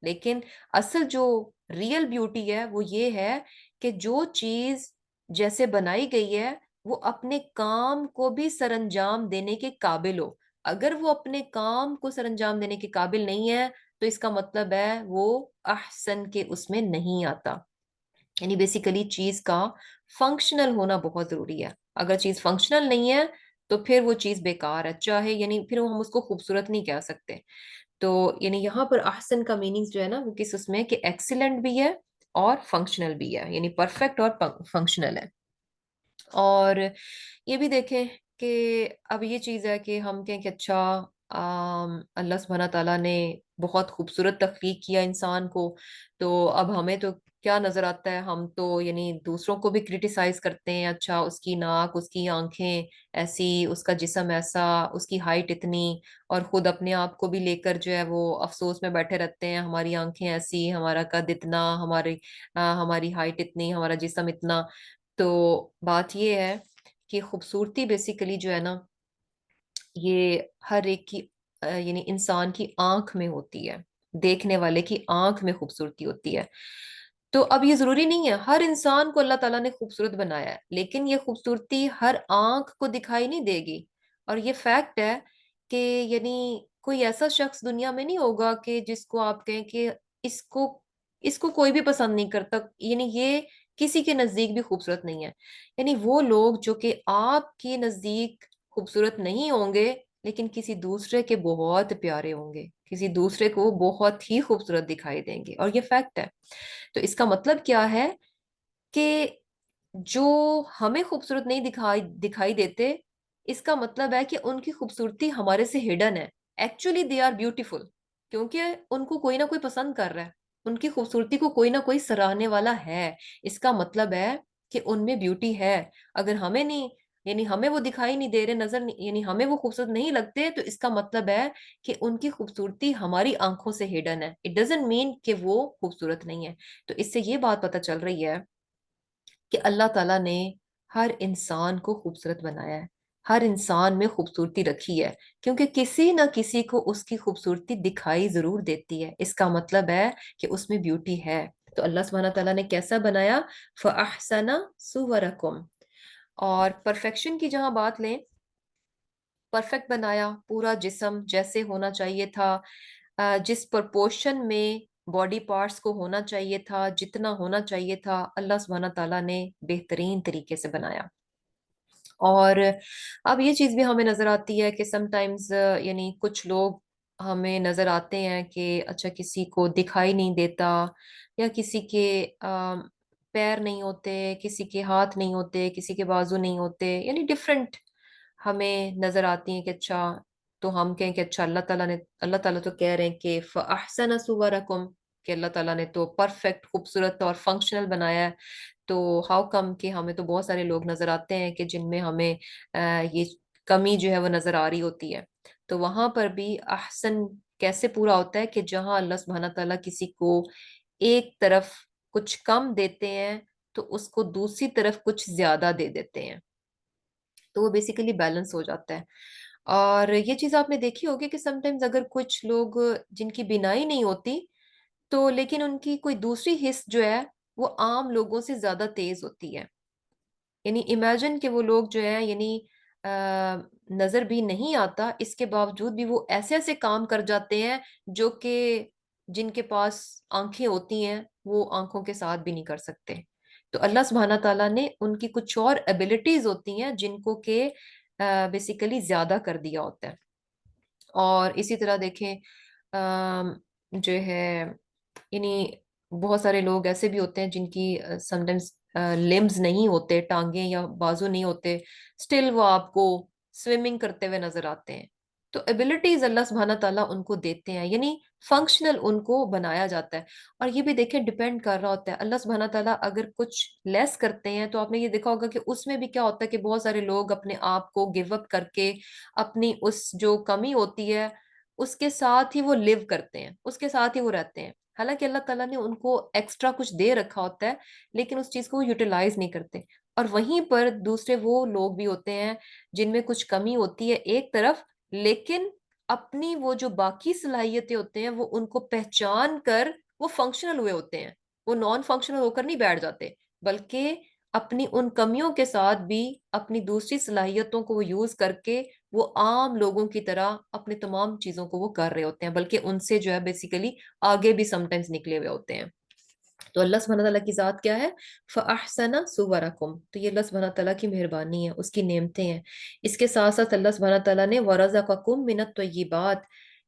لیکن اصل جو ریئل بیوٹی ہے وہ یہ ہے کہ جو چیز جیسے بنائی گئی ہے وہ اپنے کام کو بھی سر انجام دینے کے قابل ہو۔ اگر وہ اپنے کام کو سر انجام دینے کے قابل نہیں ہے تو اس کا مطلب ہے وہ احسن کے اس میں نہیں آتا۔ یعنی بیسیکلی چیز کا فنکشنل ہونا بہت ضروری ہے۔ اگر چیز فنکشنل نہیں ہے تو پھر وہ چیز بیکار ہے، چاہے یعنی پھر ہم اس کو خوبصورت نہیں کہہ سکتے۔ تو یعنی یہاں پر احسن کا میننگ جو ہے نا وہ کس اس میں کہ ایکسیلنٹ بھی ہے اور فنکشنل بھی ہے، یعنی پرفیکٹ اور فنکشنل ہے۔ اور یہ بھی دیکھیں کہ اب یہ چیز ہے کہ ہم کہیں کہ اچھا اللہ سبحانہ تعالیٰ نے بہت خوبصورت تخلیق کیا انسان کو، تو اب ہمیں تو کیا نظر آتا ہے، ہم تو یعنی دوسروں کو بھی کرٹیسائز کرتے ہیں، اچھا اس کی ناک، اس کی آنکھیں ایسی، اس کا جسم ایسا، اس کی ہائٹ اتنی، اور خود اپنے آپ کو بھی لے کر جو ہے وہ افسوس میں بیٹھے رہتے ہیں، ہماری آنکھیں ایسی، ہمارا قد اتنا، ہماری ہائٹ اتنی، ہمارا جسم اتنا۔ تو بات یہ ہے کہ خوبصورتی بیسیکلی جو ہے نا یہ ہر ایک کی یعنی انسان کی آنکھ میں ہوتی ہے، دیکھنے والے کی آنکھ میں خوبصورتی ہوتی ہے۔ تو اب یہ ضروری نہیں ہے ہر انسان کو اللہ تعالیٰ نے خوبصورت بنایا ہے، لیکن یہ خوبصورتی ہر آنکھ کو دکھائی نہیں دے گی۔ اور یہ فیکٹ ہے کہ یعنی کوئی ایسا شخص دنیا میں نہیں ہوگا کہ جس کو آپ کہیں کہ اس کو اس کو کوئی بھی پسند نہیں کرتا، یعنی یہ کسی کے نزدیک بھی خوبصورت نہیں ہے۔ یعنی وہ لوگ جو کہ آپ کے نزدیک خوبصورت نہیں ہوں گے لیکن کسی دوسرے کے بہت پیارے ہوں گے، کسی دوسرے کو بہت ہی خوبصورت دکھائی دیں گے، اور یہ فیکٹ ہے۔ تو اس کا مطلب کیا ہے کہ جو ہمیں خوبصورت نہیں دکھائی دیتے، اس کا مطلب ہے کہ ان کی خوبصورتی ہمارے سے ہڈن ہے۔ ایکچولی دے آر بیوٹیفل، کیونکہ ان کو کوئی نہ کوئی پسند کر رہا ہے، ان کی خوبصورتی کو کوئی نہ کوئی سراہنے والا ہے۔ اس کا مطلب ہے کہ ان میں بیوٹی ہے۔ اگر ہمیں نہیں، یعنی ہمیں وہ دکھائی نہیں دے رہے، نظر نہیں، یعنی ہمیں وہ خوبصورت نہیں لگتے، تو اس کا مطلب ہے کہ ان کی خوبصورتی ہماری آنکھوں سے ہڈن ہے۔ اٹ ڈزنٹ مین کہ وہ خوبصورت نہیں ہے۔ تو اس سے یہ بات پتہ چل رہی ہے کہ اللہ تعالیٰ نے ہر انسان کو خوبصورت بنایا ہے، ہر انسان میں خوبصورتی رکھی ہے، کیونکہ کسی نہ کسی کو اس کی خوبصورتی دکھائی ضرور دیتی ہے۔ اس کا مطلب ہے کہ اس میں بیوٹی ہے۔ تو اللہ سبحانہ تعالیٰ نے کیسا بنایا؟ فَأَحْسَنَ صُوَرَكُمْ۔ اور پرفیکشن کی جہاں بات لیں، پرفیکٹ بنایا، پورا جسم جیسے ہونا چاہیے تھا، جس پرپورشن میں باڈی پارٹس کو ہونا چاہیے تھا، جتنا ہونا چاہیے تھا، اللہ سبحانہ تعالیٰ نے بہترین طریقے سے بنایا۔ اور اب یہ چیز بھی ہمیں نظر آتی ہے کہ سم ٹائمز یعنی کچھ لوگ ہمیں نظر آتے ہیں کہ اچھا کسی کو دکھائی نہیں دیتا، یا کسی کے پیر نہیں ہوتے، کسی کے ہاتھ نہیں ہوتے، کسی کے بازو نہیں ہوتے، یعنی ڈفرینٹ ہمیں نظر آتی ہیں کہ اچھا، تو ہم کہیں کہ اچھا اللہ تعالیٰ تو کہہ رہے ہیں کہ فَأَحْسَنَ صُوَرَكُمْ، کہ اللہ تعالیٰ نے تو پرفیکٹ، خوبصورت اور فنکشنل بنایا ہے۔ تو ہاؤ کم کہ ہمیں تو بہت سارے لوگ نظر آتے ہیں کہ جن میں ہمیں یہ کمی جو ہے وہ نظر آ رہی ہوتی ہے۔ تو وہاں پر بھی احسن کیسے پورا ہوتا ہے کہ جہاں اللہ سبحانہ تعالیٰ کسی کو ایک طرف کچھ کم دیتے ہیں تو اس کو دوسری طرف کچھ زیادہ دے دیتے ہیں، تو وہ بیسیکلی بیلنس ہو جاتا ہے۔ اور یہ چیز آپ نے دیکھی ہوگی کہ سم ٹائمز اگر کچھ لوگ جن کی بینائی نہیں ہوتی تو لیکن ان کی کوئی دوسری حص جو ہے وہ عام لوگوں سے زیادہ تیز ہوتی ہے، یعنی امیجن کہ وہ لوگ جو ہیں یعنی نظر بھی نہیں آتا، اس کے باوجود بھی وہ ایسے ایسے کام کر جاتے ہیں جو کہ جن کے پاس آنکھیں ہوتی ہیں وہ آنکھوں کے ساتھ بھی نہیں کر سکتے۔ تو اللہ سبحانہ تعالیٰ نے ان کی کچھ اور ایبلٹیز ہوتی ہیں جن کو کہ بیسیکلی زیادہ کر دیا ہوتا ہے۔ اور اسی طرح دیکھیں جو ہے یعنی بہت سارے لوگ ایسے بھی ہوتے ہیں جن کی سم ٹائمز لمز نہیں ہوتے، ٹانگیں یا بازو نہیں ہوتے، اسٹل وہ آپ کو سوئمنگ کرتے ہوئے نظر آتے ہیں۔ تو ایبلٹیز اللہ سبحانہ تعالیٰ ان کو دیتے ہیں، یعنی فنکشنل ان کو بنایا جاتا ہے۔ اور یہ بھی دیکھیں ڈپینڈ کر رہا ہوتا ہے اللہ سبحانہ تعالیٰ اگر کچھ لیس کرتے ہیں تو آپ نے یہ دیکھا ہوگا کہ اس میں بھی کیا ہوتا ہے کہ بہت سارے لوگ اپنے آپ کو گیو اپ کر کے اپنی اس جو کمی ہوتی ہے اس کے ساتھ ہی وہ لیو کرتے ہیں، اس کے ساتھ ہی وہ رہتے ہیں، حالانکہ اللہ تعالیٰ نے ان کو ایکسٹرا کچھ دے رکھا ہوتا ہے لیکن اس چیز کو وہ یوٹیلائز نہیں کرتے۔ اور وہیں پر دوسرے وہ لوگ بھی ہوتے ہیں جن میں کچھ کمی ہوتی ہے ایک طرف، لیکن اپنی وہ جو باقی صلاحیتیں ہوتے ہیں وہ ان کو پہچان کر وہ فنکشنل ہوئے ہوتے ہیں، وہ نان فنکشنل ہو کر نہیں بیٹھ جاتے، بلکہ اپنی ان کمیوں کے ساتھ بھی اپنی دوسری صلاحیتوں کو وہ یوز کر کے وہ عام لوگوں کی طرح اپنے تمام چیزوں کو وہ کر رہے ہوتے ہیں، بلکہ ان سے جو ہے بیسیکلی آگے بھی سم ٹائمز نکلے ہوئے ہوتے ہیں۔ تو اللہ سبحانہ تعالیٰ کی ذات کیا ہے؟ فَأَحْسَنَ صُوَرَكُمْ، تو یہ اللہ سبحانہ تعالیٰ کی مہربانی ہے، اس کی نعمتیں ہیں۔ اس کے ساتھ ساتھ اللہ سبحانہ تعالیٰ نے وَرَزَقَكُم مِّنَ الطَّيِّبَاتِ،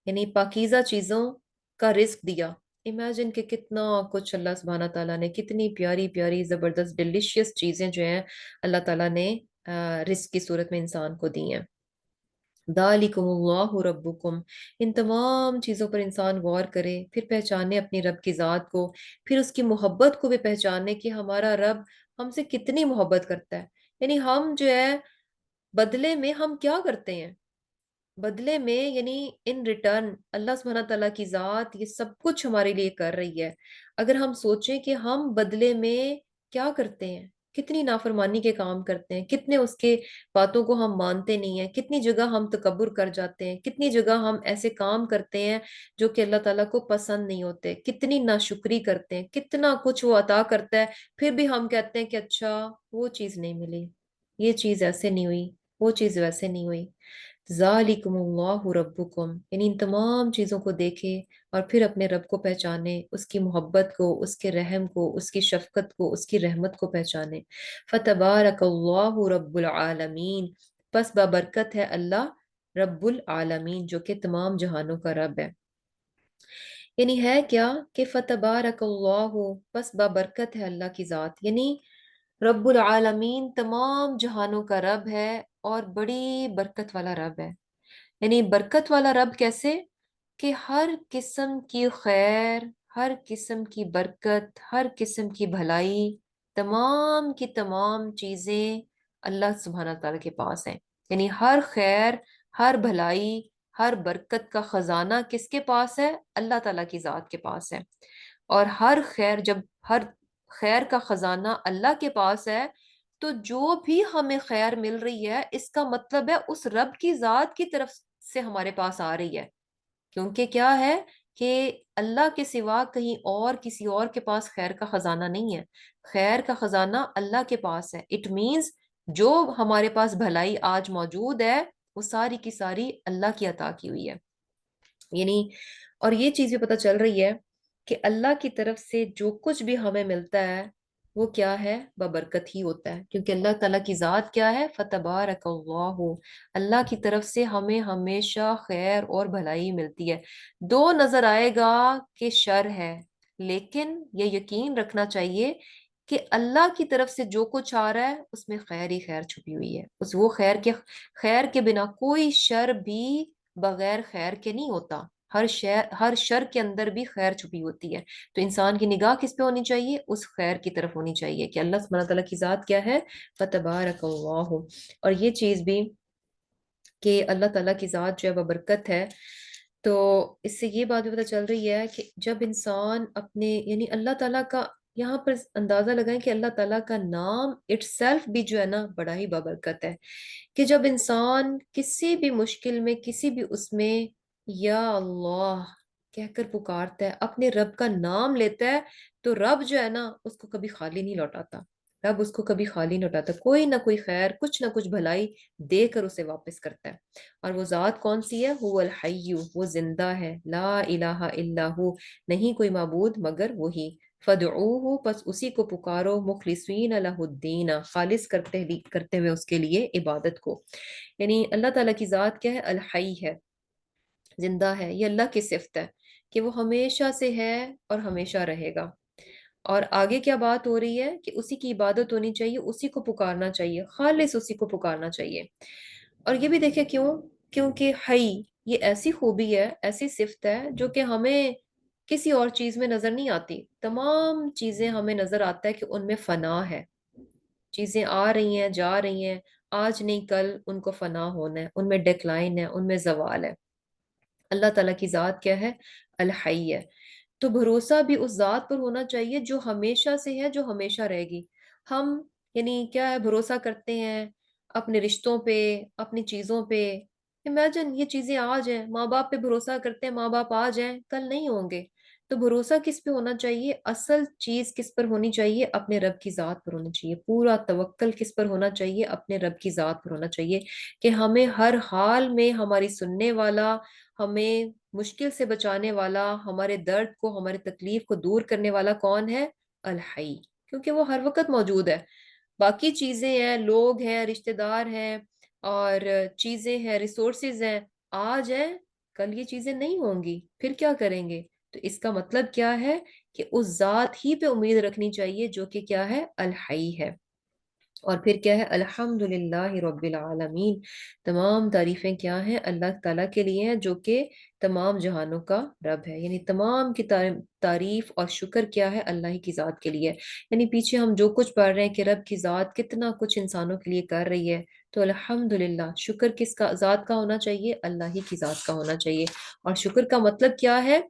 یعنی پاکیزہ چیزوں کا رزق دیا۔ امیجن کہ کتنا کچھ اللہ سبحانہ تعالیٰ نے، کتنی پیاری پیاری زبردست ڈیلیشیس چیزیں جو ہیں اللہ تعالیٰ نے رزق کی صورت میں انسان کو دی ہیں۔ ذالکم اللہ ربکم، ان تمام چیزوں پر انسان غور کرے، پھر پہچانے اپنی رب کی ذات کو، پھر اس کی محبت کو بھی پہچانے کہ ہمارا رب ہم سے کتنی محبت کرتا ہے۔ یعنی ہم جو ہے بدلے میں ہم کیا کرتے ہیں، بدلے میں یعنی ان ریٹرن اللہ سبحانہ تعالیٰ کی ذات یہ سب کچھ ہمارے لیے کر رہی ہے۔ اگر ہم سوچیں کہ ہم بدلے میں کیا کرتے ہیں، کتنی نافرمانی کے کام کرتے ہیں، کتنے اس کے باتوں کو ہم مانتے نہیں ہیں، کتنی جگہ ہم تکبر کر جاتے ہیں، کتنی جگہ ہم ایسے کام کرتے ہیں جو کہ اللہ تعالیٰ کو پسند نہیں ہوتے، کتنی ناشکری کرتے ہیں، کتنا کچھ وہ عطا کرتا ہے پھر بھی ہم کہتے ہیں کہ اچھا وہ چیز نہیں ملی، یہ چیز ایسے نہیں ہوئی، وہ چیز ویسے نہیں ہوئی۔ ذالکم اللہ ربکم، یعنی ان تمام چیزوں کو دیکھے اور پھر اپنے رب کو پہچانے، اس کی محبت کو، اس کے رحم کو، اس کی شفقت کو، اس کی رحمت کو پہچانے۔ فتبارک اللہ رب العالمین، پس بابرکت ہے اللہ رب العالمین جو کہ تمام جہانوں کا رب ہے۔ یعنی ہے کیا کہ فتبارک اللہ، پس بابرکت ہے اللہ کی ذات، یعنی رب العالمین تمام جہانوں کا رب ہے اور بڑی برکت والا رب ہے۔ یعنی برکت والا رب کیسے؟ کہ ہر قسم خیر، ہر قسم کی برکت، ہر قسم کی بھلائی، تمام کی تمام چیزیں اللہ سبحانہ تعالیٰ کے پاس ہیں۔ یعنی ہر خیر، ہر بھلائی، ہر برکت کا خزانہ کس کے پاس ہے؟ اللہ تعالیٰ کی ذات کے پاس ہے۔ اور ہر خیر، جب ہر خیر کا خزانہ اللہ کے پاس ہے تو جو بھی ہمیں خیر مل رہی ہے اس کا مطلب ہے اس رب کی ذات کی طرف سے ہمارے پاس آ رہی ہے، کیونکہ کیا ہے کہ اللہ کے سوا کہیں اور کسی اور کے پاس خیر کا خزانہ نہیں ہے، خیر کا خزانہ اللہ کے پاس ہے۔ اٹ مینز جو ہمارے پاس بھلائی آج موجود ہے وہ ساری کی ساری اللہ کی عطا کی ہوئی ہے۔ یعنی اور یہ چیز بھی پتہ چل رہی ہے کہ اللہ کی طرف سے جو کچھ بھی ہمیں ملتا ہے وہ کیا ہے؟ ببرکت ہی ہوتا ہے، کیونکہ اللہ تعالیٰ کی ذات کیا ہے؟ فتبارک اللہ، اللہ کی طرف سے ہمیں ہمیشہ خیر اور بھلائی ملتی ہے۔ دو نظر آئے گا کہ شر ہے، لیکن یہ یقین رکھنا چاہیے کہ اللہ کی طرف سے جو کچھ آ رہا ہے اس میں خیر ہی خیر چھپی ہوئی ہے، اس وہ خیر کے بنا کوئی شر بھی بغیر خیر کے نہیں ہوتا، ہر شر کے اندر بھی خیر چھپی ہوتی ہے۔ تو انسان کی نگاہ کس پہ ہونی چاہیے؟ اس خیر کی طرف ہونی چاہیے کہ اللہ سبحانہ تعالیٰ کی ذات کیا ہے؟ فتبارک اللہ۔ اور یہ چیز بھی کہ اللہ تعالیٰ کی ذات جو ہے وہ برکت ہے، تو اس سے یہ بات بھی پتہ چل رہی ہے کہ جب انسان اپنے یعنی اللہ تعالیٰ کا یہاں پر اندازہ لگائیں کہ اللہ تعالیٰ کا نام اٹ سیلف بھی جو ہے نا بڑا ہی بابرکت ہے، کہ جب انسان کسی بھی مشکل میں، کسی بھی اس میں یا اللہ کہہ کر پکارتا ہے، اپنے رب کا نام لیتا ہے، تو رب جو ہے نا اس کو کبھی خالی نہیں لوٹاتا، رب اس کو کبھی خالی نہیں اٹھاتا، کوئی نہ کوئی خیر، کچھ نہ کچھ بھلائی دے کر اسے واپس کرتا ہے۔ اور وہ ذات کون سی ہے؟ هو الحی، وہ زندہ ہے، لا الہ الا ہو، نہیں کوئی معبود مگر وہی، فدعوہ، پس اسی کو پکارو، مخلصین لہ الدین، خالص کرتے ہوئے اس کے لیے عبادت کو۔ یعنی اللہ تعالیٰ کی ذات کیا ہے؟ الحی ہے، زندہ ہے، یہ اللہ کی صفت ہے کہ وہ ہمیشہ سے ہے اور ہمیشہ رہے گا۔ اور آگے کیا بات ہو رہی ہے کہ اسی کی عبادت ہونی چاہیے، اسی کو پکارنا چاہیے، خالص اسی کو پکارنا چاہیے۔ اور یہ بھی دیکھیں کیوں؟ کیونکہ حی یہ ایسی خوبی ہے، ایسی صفت ہے جو کہ ہمیں کسی اور چیز میں نظر نہیں آتی۔ تمام چیزیں ہمیں نظر آتا ہے کہ ان میں فنا ہے، چیزیں آ رہی ہیں جا رہی ہیں، آج نہیں کل ان کو فنا ہونا ہے، ان میں ڈیکلائن ہے، ان میں زوال ہے۔ اللہ تعالیٰ کی ذات کیا ہے؟ الحی ہے۔ تو بھروسہ بھی اس ذات پر ہونا چاہیے جو ہمیشہ سے ہے، جو ہمیشہ رہے گی۔ ہم یعنی کیا ہے، بھروسہ کرتے ہیں اپنے رشتوں پہ، اپنی چیزوں پہ۔ امیجن یہ چیزیں آ جائیں، ماں باپ پہ بھروسہ کرتے ہیں، ماں باپ آ جائیں، کل نہیں ہوں گے۔ تو بھروسہ کس پہ ہونا چاہیے؟ اصل چیز کس پر ہونی چاہیے؟ اپنے رب کی ذات پر ہونی چاہیے۔ پورا توکل کس پر ہونا چاہیے؟ اپنے رب کی ذات پر ہونا چاہیے کہ ہمیں ہر حال میں ہماری سننے والا، ہمیں مشکل سے بچانے والا، ہمارے درد کو، ہمارے تکلیف کو دور کرنے والا کون ہے؟ الحی، کیونکہ وہ ہر وقت موجود ہے۔ باقی چیزیں ہیں، لوگ ہیں، رشتہ دار ہیں، اور چیزیں ہیں، ریسورسز ہیں، آج ہیں کل یہ چیزیں نہیں ہوں گی، پھر کیا کریں گے؟ تو اس کا مطلب کیا ہے کہ اس ذات ہی پہ امید رکھنی چاہیے جو کہ کیا ہے؟ الحی ہے۔ اور پھر کیا ہے؟ الحمدللہ رب العالمین، تمام تعریفیں کیا ہیں؟ اللہ تعالیٰ کے لیے ہیں جو کہ تمام جہانوں کا رب ہے۔ یعنی تمام کی تعریف اور شکر کیا ہے؟ اللہ ہی کی ذات کے لیے۔ یعنی پیچھے ہم جو کچھ پڑھ رہے ہیں کہ رب کی ذات کتنا کچھ انسانوں کے لیے کر رہی ہے، تو الحمدللہ شکر کس کا ذات کا ہونا چاہیے؟ اللہ ہی کی ذات کا ہونا چاہیے۔ اور شکر کا مطلب کیا ہے؟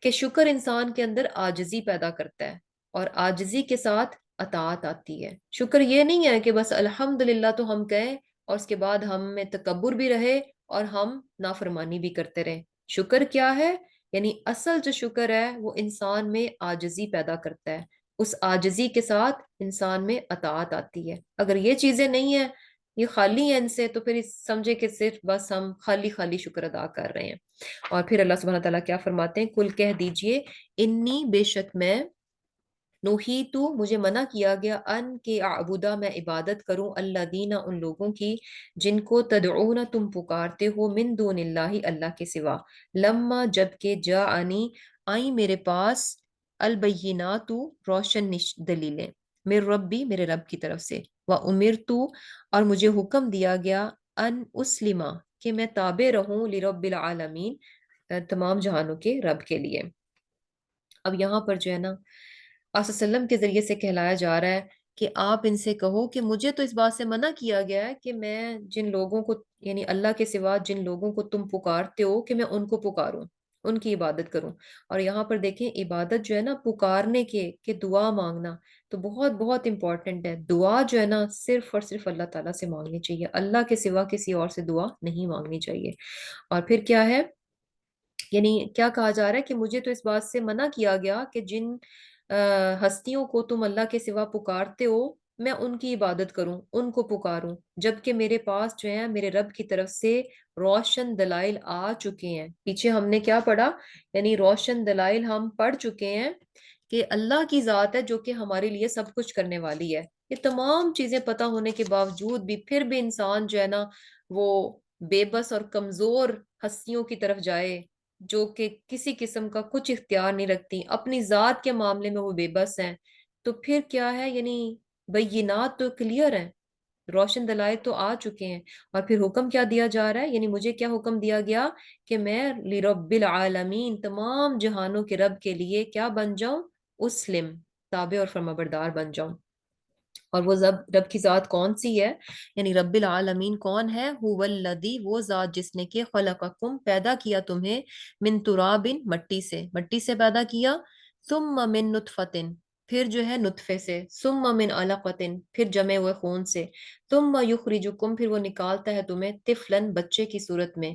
کہ شکر انسان کے اندر عاجزی پیدا کرتا ہے، اور عاجزی کے ساتھ اطاعت آتی ہے۔ شکر یہ نہیں ہے کہ بس الحمدللہ تو ہم کہیں اور اس کے بعد ہم میں تکبر بھی رہے اور ہم نافرمانی بھی کرتے رہیں۔ شکر کیا ہے؟ یعنی اصل جو شکر ہے وہ انسان میں عاجزی پیدا کرتا ہے، اس عاجزی کے ساتھ انسان میں اطاعت آتی ہے۔ اگر یہ چیزیں نہیں ہیں، یہ خالی ہیں ان سے، تو پھر سمجھے کہ صرف بس ہم خالی خالی شکر ادا کر رہے ہیں۔ اور پھر اللہ سبحانہ تعالیٰ کیا فرماتے ہیں؟ کل کہہ دیجئے، انی بے شک میں، نوحیتو مجھے منع کیا گیا، ان کے اعبدا میں عبادت کروں، اللہ دینا ان لوگوں کی جن کو تدعون تم پکارتے ہو، من دون اللہ اللہ کے سوا، لما جب کہ جاءنی آئی میرے پاس، البینات روشن دلیلیں، میرے ربی میرے رب کی طرف سے، وامرتو اور مجھے حکم دیا گیا، ان اسلمہ کہ میں تابع رہوں، لرب العالمین تمام جہانوں کے رب کے لیے۔ اب یہاں پر جو ہے نا، آپ صلی اللہ علیہ وسلم کے ذریعے سے کہلایا جا رہا ہے کہ آپ ان سے کہو کہ مجھے تو اس بات سے منع کیا گیا ہے کہ میں جن لوگوں کو، یعنی اللہ کے سوا جن لوگوں کو تم پکارتے ہو، کہ میں ان کو پکاروں، ان کی عبادت کروں۔ اور یہاں پر دیکھیں عبادت جو ہے نا، پکارنے کے کہ دعا مانگنا، تو بہت بہت امپورٹنٹ ہے۔ دعا جو ہے نا صرف اور صرف اللہ تعالیٰ سے مانگنی چاہیے، اللہ کے سوا کسی اور سے دعا نہیں مانگنی چاہیے۔ اور پھر کیا ہے؟ یعنی کیا کہا جا رہا ہے کہ مجھے تو اس بات سے منع کیا گیا کہ جن ہستیوں کو تم اللہ کے سوا پکارتے ہو، میں ان کی عبادت کروں، ان کو پکاروں، جبکہ میرے پاس جو ہے میرے رب کی طرف سے روشن دلائل آ چکے ہیں۔ پیچھے ہم نے کیا پڑھا؟ یعنی روشن دلائل ہم پڑھ چکے ہیں کہ اللہ کی ذات ہے جو کہ ہمارے لیے سب کچھ کرنے والی ہے۔ یہ تمام چیزیں پتہ ہونے کے باوجود بھی پھر بھی انسان جو ہے نا وہ بے بس اور کمزور ہستیوں کی طرف جائے، جو کہ کسی قسم کا کچھ اختیار نہیں رکھتی، اپنی ذات کے معاملے میں وہ بے بس ہیں، تو پھر کیا ہے؟ یعنی بینات تو کلیئر ہیں، روشن دلائل تو آ چکے ہیں۔ اور پھر حکم کیا دیا جا رہا ہے؟ یعنی مجھے کیا حکم دیا گیا کہ میں لرب العالمین تمام جہانوں کے رب کے لیے کیا بن جاؤں؟ اسلم، تابع اور فرمانبردار بن جاؤں۔ اور وہ رب کی ذات کون سی ہے؟ یعنی رب العالمین کون ہے؟ هو الذی، وہ ذات جس نے کہ خلقکم پیدا کیا تمہیں، من تراب مٹی سے، مٹی سے پیدا کیا، ثم من نطفۃ پھر جو ہے نطفے سے، ثم من علقۃ پھر جمے ہوئے خون سے، ثم یخرجکم پھر وہ نکالتا ہے تمہیں طفلا بچے کی صورت میں،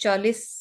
40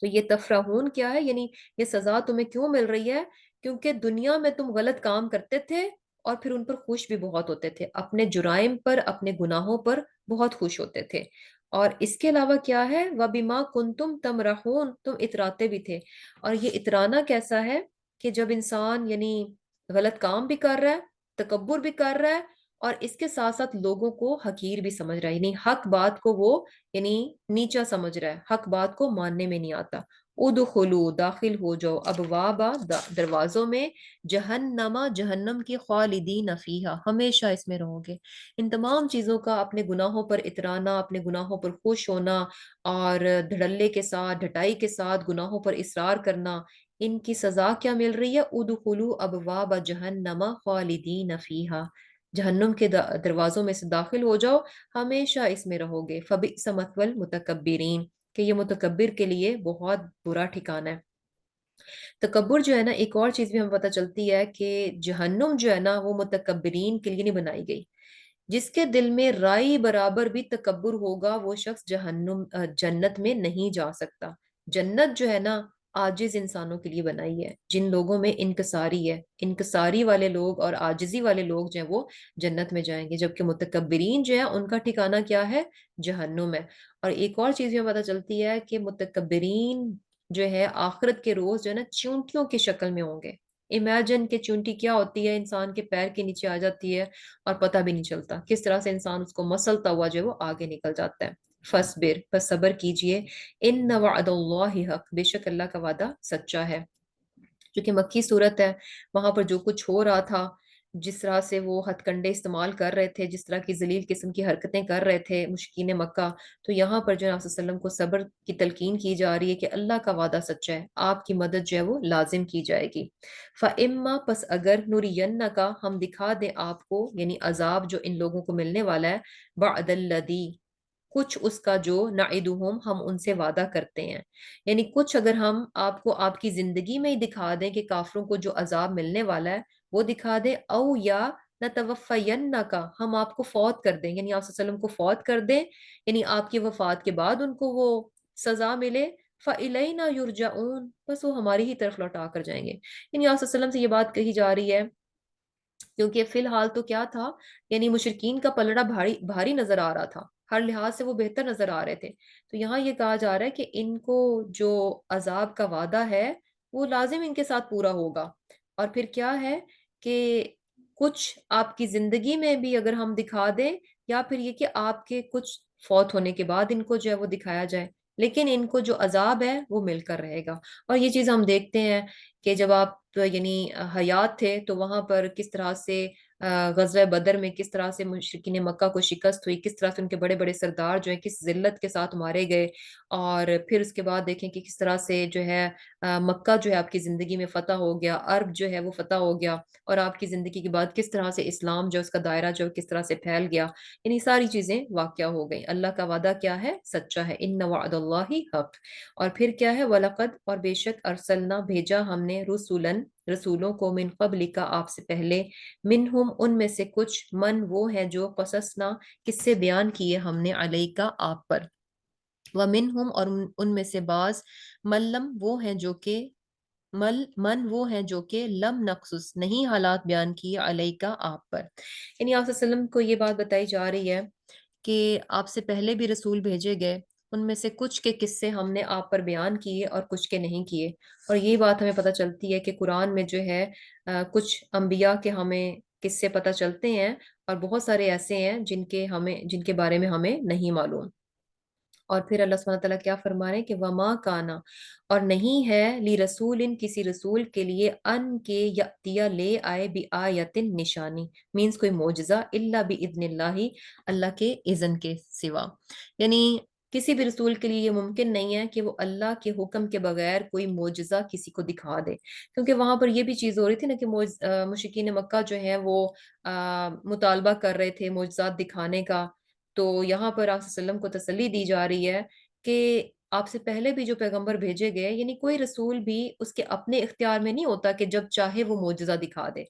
تو یہ تفرحون کیا ہے؟ یعنی یہ سزا تمہیں کیوں مل رہی ہے؟ کیونکہ دنیا میں تم غلط کام کرتے تھے اور پھر ان پر خوش بھی بہت ہوتے تھے، اپنے جرائم پر، اپنے گناہوں پر بہت خوش ہوتے تھے۔ اور اس کے علاوہ کیا ہے؟ وَبِمَا كُنْتُمْ تَمْرَحُونَ، تم اتراتے بھی تھے۔ اور یہ اترانا کیسا ہے؟ کہ جب انسان یعنی غلط کام بھی کر رہا ہے، تکبر بھی کر رہا ہے، اور اس کے ساتھ ساتھ لوگوں کو حقیر بھی سمجھ رہا ہے، یعنی حق بات کو وہ یعنی نیچا سمجھ رہا ہے، حق بات کو ماننے میں نہیں آتا۔ ادخلو، داخل ہو جاؤ، ابوابا، دروازوں میں، جہنما، جہنم کی، خالدین فیہا، ہمیشہ اس میں رہو گے۔ ان تمام چیزوں کا، اپنے گناہوں پر اترانا، اپنے گناہوں پر خوش ہونا، اور دھڑلے کے ساتھ، ڈھٹائی کے ساتھ گناہوں پر اصرار کرنا، ان کی سزا کیا مل رہی ہے؟ ادخلو ابواب جہنم خالدین فیہا، جہنم کے دروازوں میں سے داخل ہو جاؤ، ہمیشہ اس میں رہو گے۔ فبئس مثوی المتکبرین، کہ یہ متکبر کے لیے بہت برا ٹھکانہ ہے۔ تکبر جو ہے نا، ایک اور چیز بھی ہمیں پتہ چلتی ہے کہ جہنم جو ہے نا وہ متکبرین کے لیے نہیں بنائی گئی۔ جس کے دل میں رائی برابر بھی تکبر ہوگا، وہ شخص جنت میں نہیں جا سکتا۔ جنت جو ہے نا عاجز انسانوں کے لیے بنائی ہے، جن لوگوں میں انکساری ہے، انکساری والے لوگ اور عاجزی والے لوگ جو ہیں وہ جنت میں جائیں گے، جبکہ متکبرین جو ہے ان کا ٹھکانہ کیا ہے؟ جہنم ہے۔ اور ایک اور چیز ہمیں پتہ چلتی ہے کہ متکبرین جو ہے آخرت کے روز جو ہے نا چونٹیوں کی شکل میں ہوں گے۔ امیجن کہ چونٹی کیا ہوتی ہے، انسان کے پیر کے نیچے آ جاتی ہے اور پتہ بھی نہیں چلتا کس طرح سے انسان اس کو مسلتا ہوا جو ہے وہ آگے نکل جاتا ہے۔ فصبر، پس صبر کیجئے، ان وعد اللہ حق، بے شک اللہ کا وعدہ سچا ہے۔ جو کہ مکی صورت ہے، وہاں پر جو کچھ ہو رہا تھا، جس طرح سے وہ ہتھ کنڈے استعمال کر رہے تھے، جس طرح کی ذلیل قسم کی حرکتیں کر رہے تھے مشرکین مکہ، تو یہاں پر جو ہے آپ صلی اللہ علیہ وسلم کو صبر کی تلقین کی جا رہی ہے کہ اللہ کا وعدہ سچا ہے، آپ کی مدد جو ہے وہ لازم کی جائے گی۔ فَإِمَّا، پس اگر، نُرِيَنَّكَ، ہم دکھا دیں آپ کو، یعنی عذاب جو ان لوگوں کو ملنے والا ہے، بَعْدَ الَّذِي، کچھ اس کا جو نعدہم، ہم ان سے وعدہ کرتے ہیں، یعنی کچھ اگر ہم آپ کو آپ کی زندگی میں ہی دکھا دیں کہ کافروں کو جو عذاب ملنے والا ہے وہ دکھا دیں، او یا نتوفینک، ہم آپ کو فوت کر دیں، یعنی آپ صلی اللہ علیہ وسلم کو فوت کر دیں، یعنی آپ کی وفات کے بعد ان کو وہ سزا ملے، فَإِلَيْنَا يُرْجَعُونَ، بس وہ ہماری ہی طرف لوٹا کر جائیں گے۔ یعنی آپ صلی اللہ علیہ وسلم سے یہ بات کہی جا رہی ہے کیونکہ فی الحال تو کیا تھا، یعنی مشرکین کا پلڑا بھاری بھاری نظر آ رہا تھا، ہر لحاظ سے وہ بہتر نظر آ رہے تھے۔ تو یہاں یہ کہا جا رہا ہے کہ ان کو جو عذاب کا وعدہ ہے وہ لازم ان کے ساتھ پورا ہوگا۔ اور پھر کیا ہے کہ کچھ آپ کی زندگی میں بھی اگر ہم دکھا دیں، یا پھر یہ کہ آپ کے کچھ فوت ہونے کے بعد ان کو جو ہے وہ دکھایا جائے، لیکن ان کو جو عذاب ہے وہ مل کر رہے گا۔ اور یہ چیز ہم دیکھتے ہیں کہ جب آپ یعنی حیات تھے تو وہاں پر کس طرح سے غزوہ بدر میں کس طرح سے مشرکین مکہ کو شکست ہوئی، کس طرح سے ان کے بڑے بڑے سردار جو ہیں کس ذلت کے ساتھ مارے گئے، اور پھر اس کے بعد دیکھیں کہ کس طرح سے جو ہے مکہ جو ہے آپ کی زندگی میں فتح ہو گیا، عرب جو ہے وہ فتح ہو گیا، اور آپ کی زندگی کے بعد کس طرح سے اسلام جو اس کا دائرہ جو کس طرح سے پھیل گیا، یعنی ساری چیزیں واقعہ ہو گئیں۔ اللہ کا وعدہ کیا ہے؟ سچا ہے، ان وعد اللہ حق۔ اور پھر کیا ہے؟ وَلَقَدْ، اور بے شک، ارسلنا، بھیجا ہم نے، رسولن، رسولوں کو، من قبل کا، آپ سے پہلے، منہم، ان میں سے کچھ، من، وہ ہے جو، قصصنا، کس سے بیان کیے ہم نے، علیکا، آپ پر، ومنہم، اور ان میں سے بعض، ملم، وہ ہیں جو کہ، من وہ ہیں جو کہ، لم نقصص، نہیں حالات بیان کیے، علیکا، آپ پر۔ یعنی آپ صلی اللہ علیہ وسلم کو یہ بات بتائی جا رہی ہے کہ آپ سے پہلے بھی رسول بھیجے گئے، ان میں سے کچھ کے قصے ہم نے آپ پر بیان کیے اور کچھ کے نہیں کیے۔ اور یہ بات ہمیں پتہ چلتی ہے کہ قرآن میں جو ہے کچھ انبیاء کے ہمیں قصے پتہ چلتے ہیں، اور بہت سارے ایسے ہیں جن کے بارے میں ہمیں نہیں معلوم۔ اور پھر اللہ سبحانہ تعالیٰ کیا فرما رہے ہیں کہ وما کانا، اور نہیں ہے، لی رسول، کسی رسول کے لیے، ان کے یاتیا، لے آئے، بھی آیتن، نشانی، مینس کوئی معجزہ، الا باذن اللہ، اللہ کے اذن کے سوا، یعنی کسی بھی رسول کے لیے یہ ممکن نہیں ہے کہ وہ اللہ کے حکم کے بغیر کوئی معجزہ کسی کو دکھا دے، کیونکہ وہاں پر یہ بھی چیز ہو رہی تھی نا کہ مشرکین مکہ جو ہے وہ مطالبہ کر رہے تھے معجزات دکھانے کا۔ تو یہاں پر آپ صلی اللہ علیہ وسلم کو تسلی دی جا رہی ہے کہ آپ سے پہلے بھی جو پیغمبر بھیجے گئے، یعنی کوئی رسول بھی اس کے اپنے اختیار میں نہیں ہوتا کہ جب چاہے وہ معجزہ دکھا دے،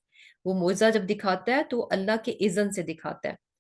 وہ معجزہ جب دکھاتا ہے تو اللہ کے اذن سے دکھاتا ہے۔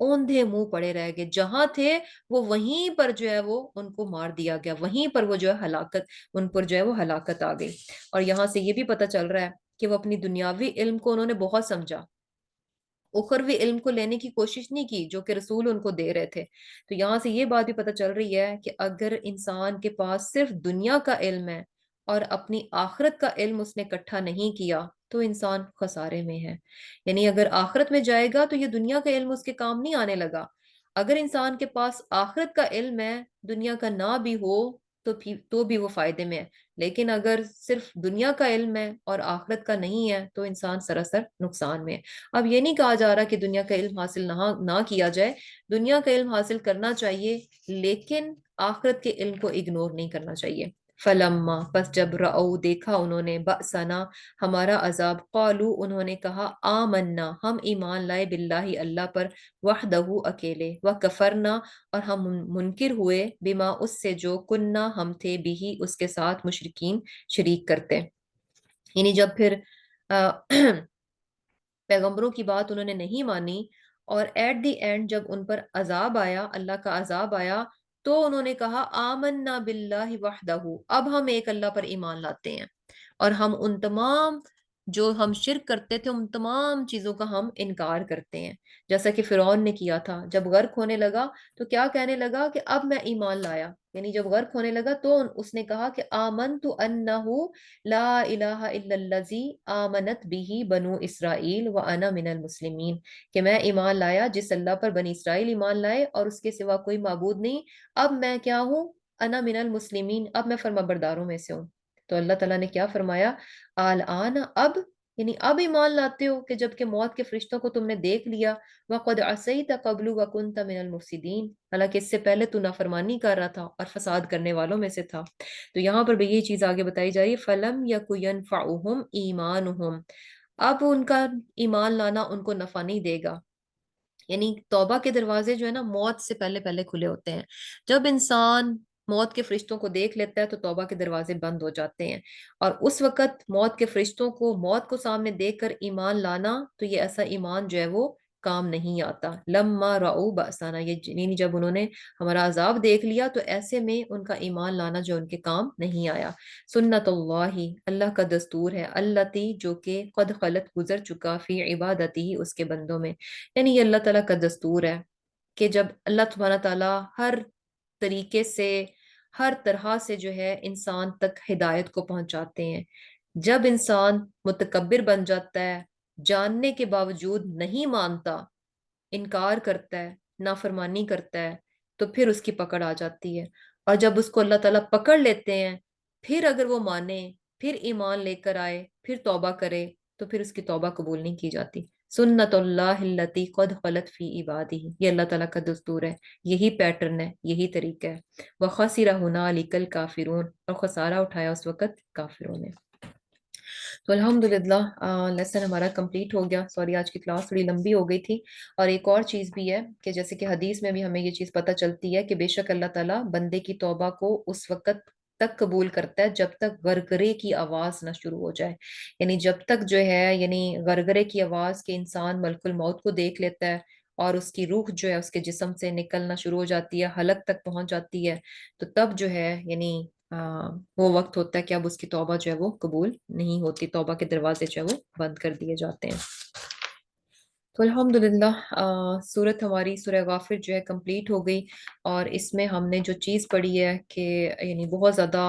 اوندھے منہ پڑے رہ گئے، جہاں تھے وہ وہیں پر جو ہے وہ ان کو مار دیا گیا، وہیں پر وہ جو ہے ہلاکت، ان پر جو ہے وہ ہلاکت آ گئی۔ اور یہاں سے یہ بھی پتہ چل رہا ہے کہ وہ اپنی دنیاوی علم کو انہوں نے بہت سمجھا، اخروی علم کو لینے کی کوشش نہیں کی جو کہ رسول ان کو دے رہے تھے۔ تو یہاں سے یہ بات بھی پتہ چل رہی ہے کہ اگر انسان کے پاس صرف دنیا کا علم ہے اور اپنی آخرت کا علم اس نے اکٹھا نہیں کیا تو انسان خسارے میں ہے۔ یعنی اگر آخرت میں جائے گا تو یہ دنیا کا علم اس کے کام نہیں آنے لگا۔ اگر انسان کے پاس آخرت کا علم ہے، دنیا کا نہ بھی ہو تو بھی وہ فائدے میں ہے، لیکن اگر صرف دنیا کا علم ہے اور آخرت کا نہیں ہے تو انسان سراسر نقصان میں ہے۔ اب یہ نہیں کہا جا رہا کہ دنیا کا علم حاصل نہ کیا جائے، دنیا کا علم حاصل کرنا چاہیے، لیکن آخرت کے علم کو اگنور نہیں کرنا چاہیے۔ فلما، پس جب رأو، دیکھا انہوں نے، بأسنا، ہمارا عذاب، قالو، انہوں نے کہا، آمنا، ہم ایمان لائے، باللہ، اللہ پر، وحدہ، اکیلے، وکفرنا، اور ہم منکر ہوئے، بما، اس سے جو، کننا، ہم تھے، بھی، اس کے ساتھ، مشرکین، شریک کرتے۔ یعنی جب پھر پیغمبروں کی بات انہوں نے نہیں مانی اور ایٹ دی اینڈ جب ان پر عذاب آیا، اللہ کا عذاب آیا، تو انہوں نے کہا آمنا باللہ وحدہ، اب ہم ایک اللہ پر ایمان لاتے ہیں اور ہم ان تمام جو ہم شرک کرتے تھے ان تمام چیزوں کا ہم انکار کرتے ہیں، جیسا کہ فرعون نے کیا تھا۔ جب غرق ہونے لگا تو کیا کہنے لگا کہ اب میں ایمان لایا، یعنی جب غرق ہونے لگا تو اس نے کہا کہ آمنت انہ لا الہ الا الذی آمنت به بنو اسرائیل وانا من المسلمین، کہ میں ایمان لایا جس اللہ پر بنی اسرائیل ایمان لائے اور اس کے سوا کوئی معبود نہیں، اب میں کیا ہوں، انا من المسلمین، اب میں فرما برداروں میں سے ہوں۔ تو اللہ تعالیٰ نے کیا فرمایا، الآن، اب، یعنی اب ایمان لاتے ہو کہ جب کہ موت کے فرشتوں کو تم نے دیکھ لیا، وَقَدْ عَصَيْتَ قَبْلُ وَكُنْتَ مِنَ الْمُفْسِدِينَ، حالانکہ اس سے پہلے تو نافرمانی کر رہا تھا اور فساد کرنے والوں میں سے تھا۔ تو یہاں پر بھی یہی چیز آگے بتائی جا رہی ہے، فَلَمْ يَكُ يَنْفَعُهُمْ إِيمَانُهُمْ، اب ان کا ایمان لانا ان کو نفع نہیں دے گا۔ یعنی توبہ کے دروازے جو ہے نا موت سے پہلے پہلے کھلے ہوتے ہیں، جب انسان موت کے فرشتوں کو دیکھ لیتا ہے تو توبہ کے دروازے بند ہو جاتے ہیں، اور اس وقت موت کے فرشتوں کو، موت کو سامنے دیکھ کر ایمان لانا، تو یہ ایسا ایمان جو ہے وہ کام نہیں آتا۔ لما رعو بأسانا، یہ یعنی جب انہوں نے ہمارا عذاب دیکھ لیا تو ایسے میں ان کا ایمان لانا جو ان کے کام نہیں آیا۔ سنت اللہ، اللہ کا دستور ہے، التی، جو کہ قد خلت، گزر چکا، فی عبادتی، اس کے بندوں میں، یعنی یہ اللہ تعالیٰ کا دستور ہے کہ جب اللہ سبحانہ تعالیٰ ہر طریقے سے، ہر طرح سے جو ہے انسان تک ہدایت کو پہنچاتے ہیں، جب انسان متکبر بن جاتا ہے، جاننے کے باوجود نہیں مانتا، انکار کرتا ہے، نافرمانی کرتا ہے، تو پھر اس کی پکڑ آ جاتی ہے، اور جب اس کو اللہ تعالیٰ پکڑ لیتے ہیں، پھر اگر وہ مانے، پھر ایمان لے کر آئے، پھر توبہ کرے، تو پھر اس کی توبہ قبول نہیں کی جاتی۔ سنت اللہ التی قد خلت فی عبادہ، یہ اللہ تعالیٰ کا دستور ہے، یہی پیٹرن ہے، یہی طریقہ ہے۔ وَخَسِرَ هُنَالِكَ الْكَافِرُونَ، اور خسارہ اٹھایا اس وقت کافروں نے۔ تو الحمدللہ لیسن ہمارا کمپلیٹ ہو گیا، سوری آج کی کلاس تھوڑی لمبی ہو گئی تھی۔ اور ایک اور چیز بھی ہے کہ جیسے کہ حدیث میں بھی ہمیں یہ چیز پتہ چلتی ہے کہ بے شک اللہ تعالیٰ بندے کی توبہ کو اس وقت تک قبول کرتا ہے جب تک غرغرے کی آواز نہ شروع ہو جائے، یعنی جب تک جو ہے، یعنی غرغرے کی آواز کے انسان ملک الموت کو دیکھ لیتا ہے اور اس کی روح جو ہے اس کے جسم سے نکلنا شروع ہو جاتی ہے، حلق تک پہنچ جاتی ہے، تو تب جو ہے یعنی وہ وقت ہوتا ہے کہ اب اس کی توبہ جو ہے وہ قبول نہیں ہوتی، توبہ کے دروازے جو ہے وہ بند کر دیے جاتے ہیں۔ تو الحمدللہ سورت ہماری سورہ غافر جو ہے کمپلیٹ ہو گئی، اور اس میں ہم نے جو چیز پڑھی ہے کہ یعنی بہت زیادہ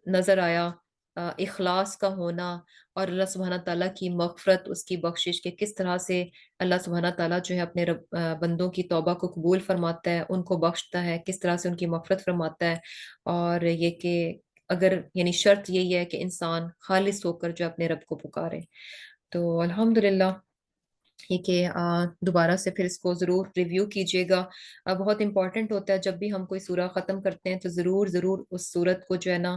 نظر آیا اخلاص کا ہونا، اور اللہ سبحانہ تعالیٰ کی مغفرت، اس کی بخشش، کہ کس طرح سے اللہ سبحانہ تعالیٰ جو ہے اپنے بندوں کی توبہ کو قبول فرماتا ہے، ان کو بخشتا ہے، کس طرح سے ان کی مغفرت فرماتا ہے، اور یہ کہ اگر یعنی شرط یہی ہے کہ انسان خالص ہو کر جو اپنے رب کو پکارے۔ تو الحمدللہ یہ کہ دوبارہ سے پھر اس کو ضرور ریویو کیجیے گا، بہت امپورٹنٹ ہوتا ہے جب بھی ہم کوئی سورہ ختم کرتے ہیں تو ضرور ضرور اس سورت کو جو ہے نا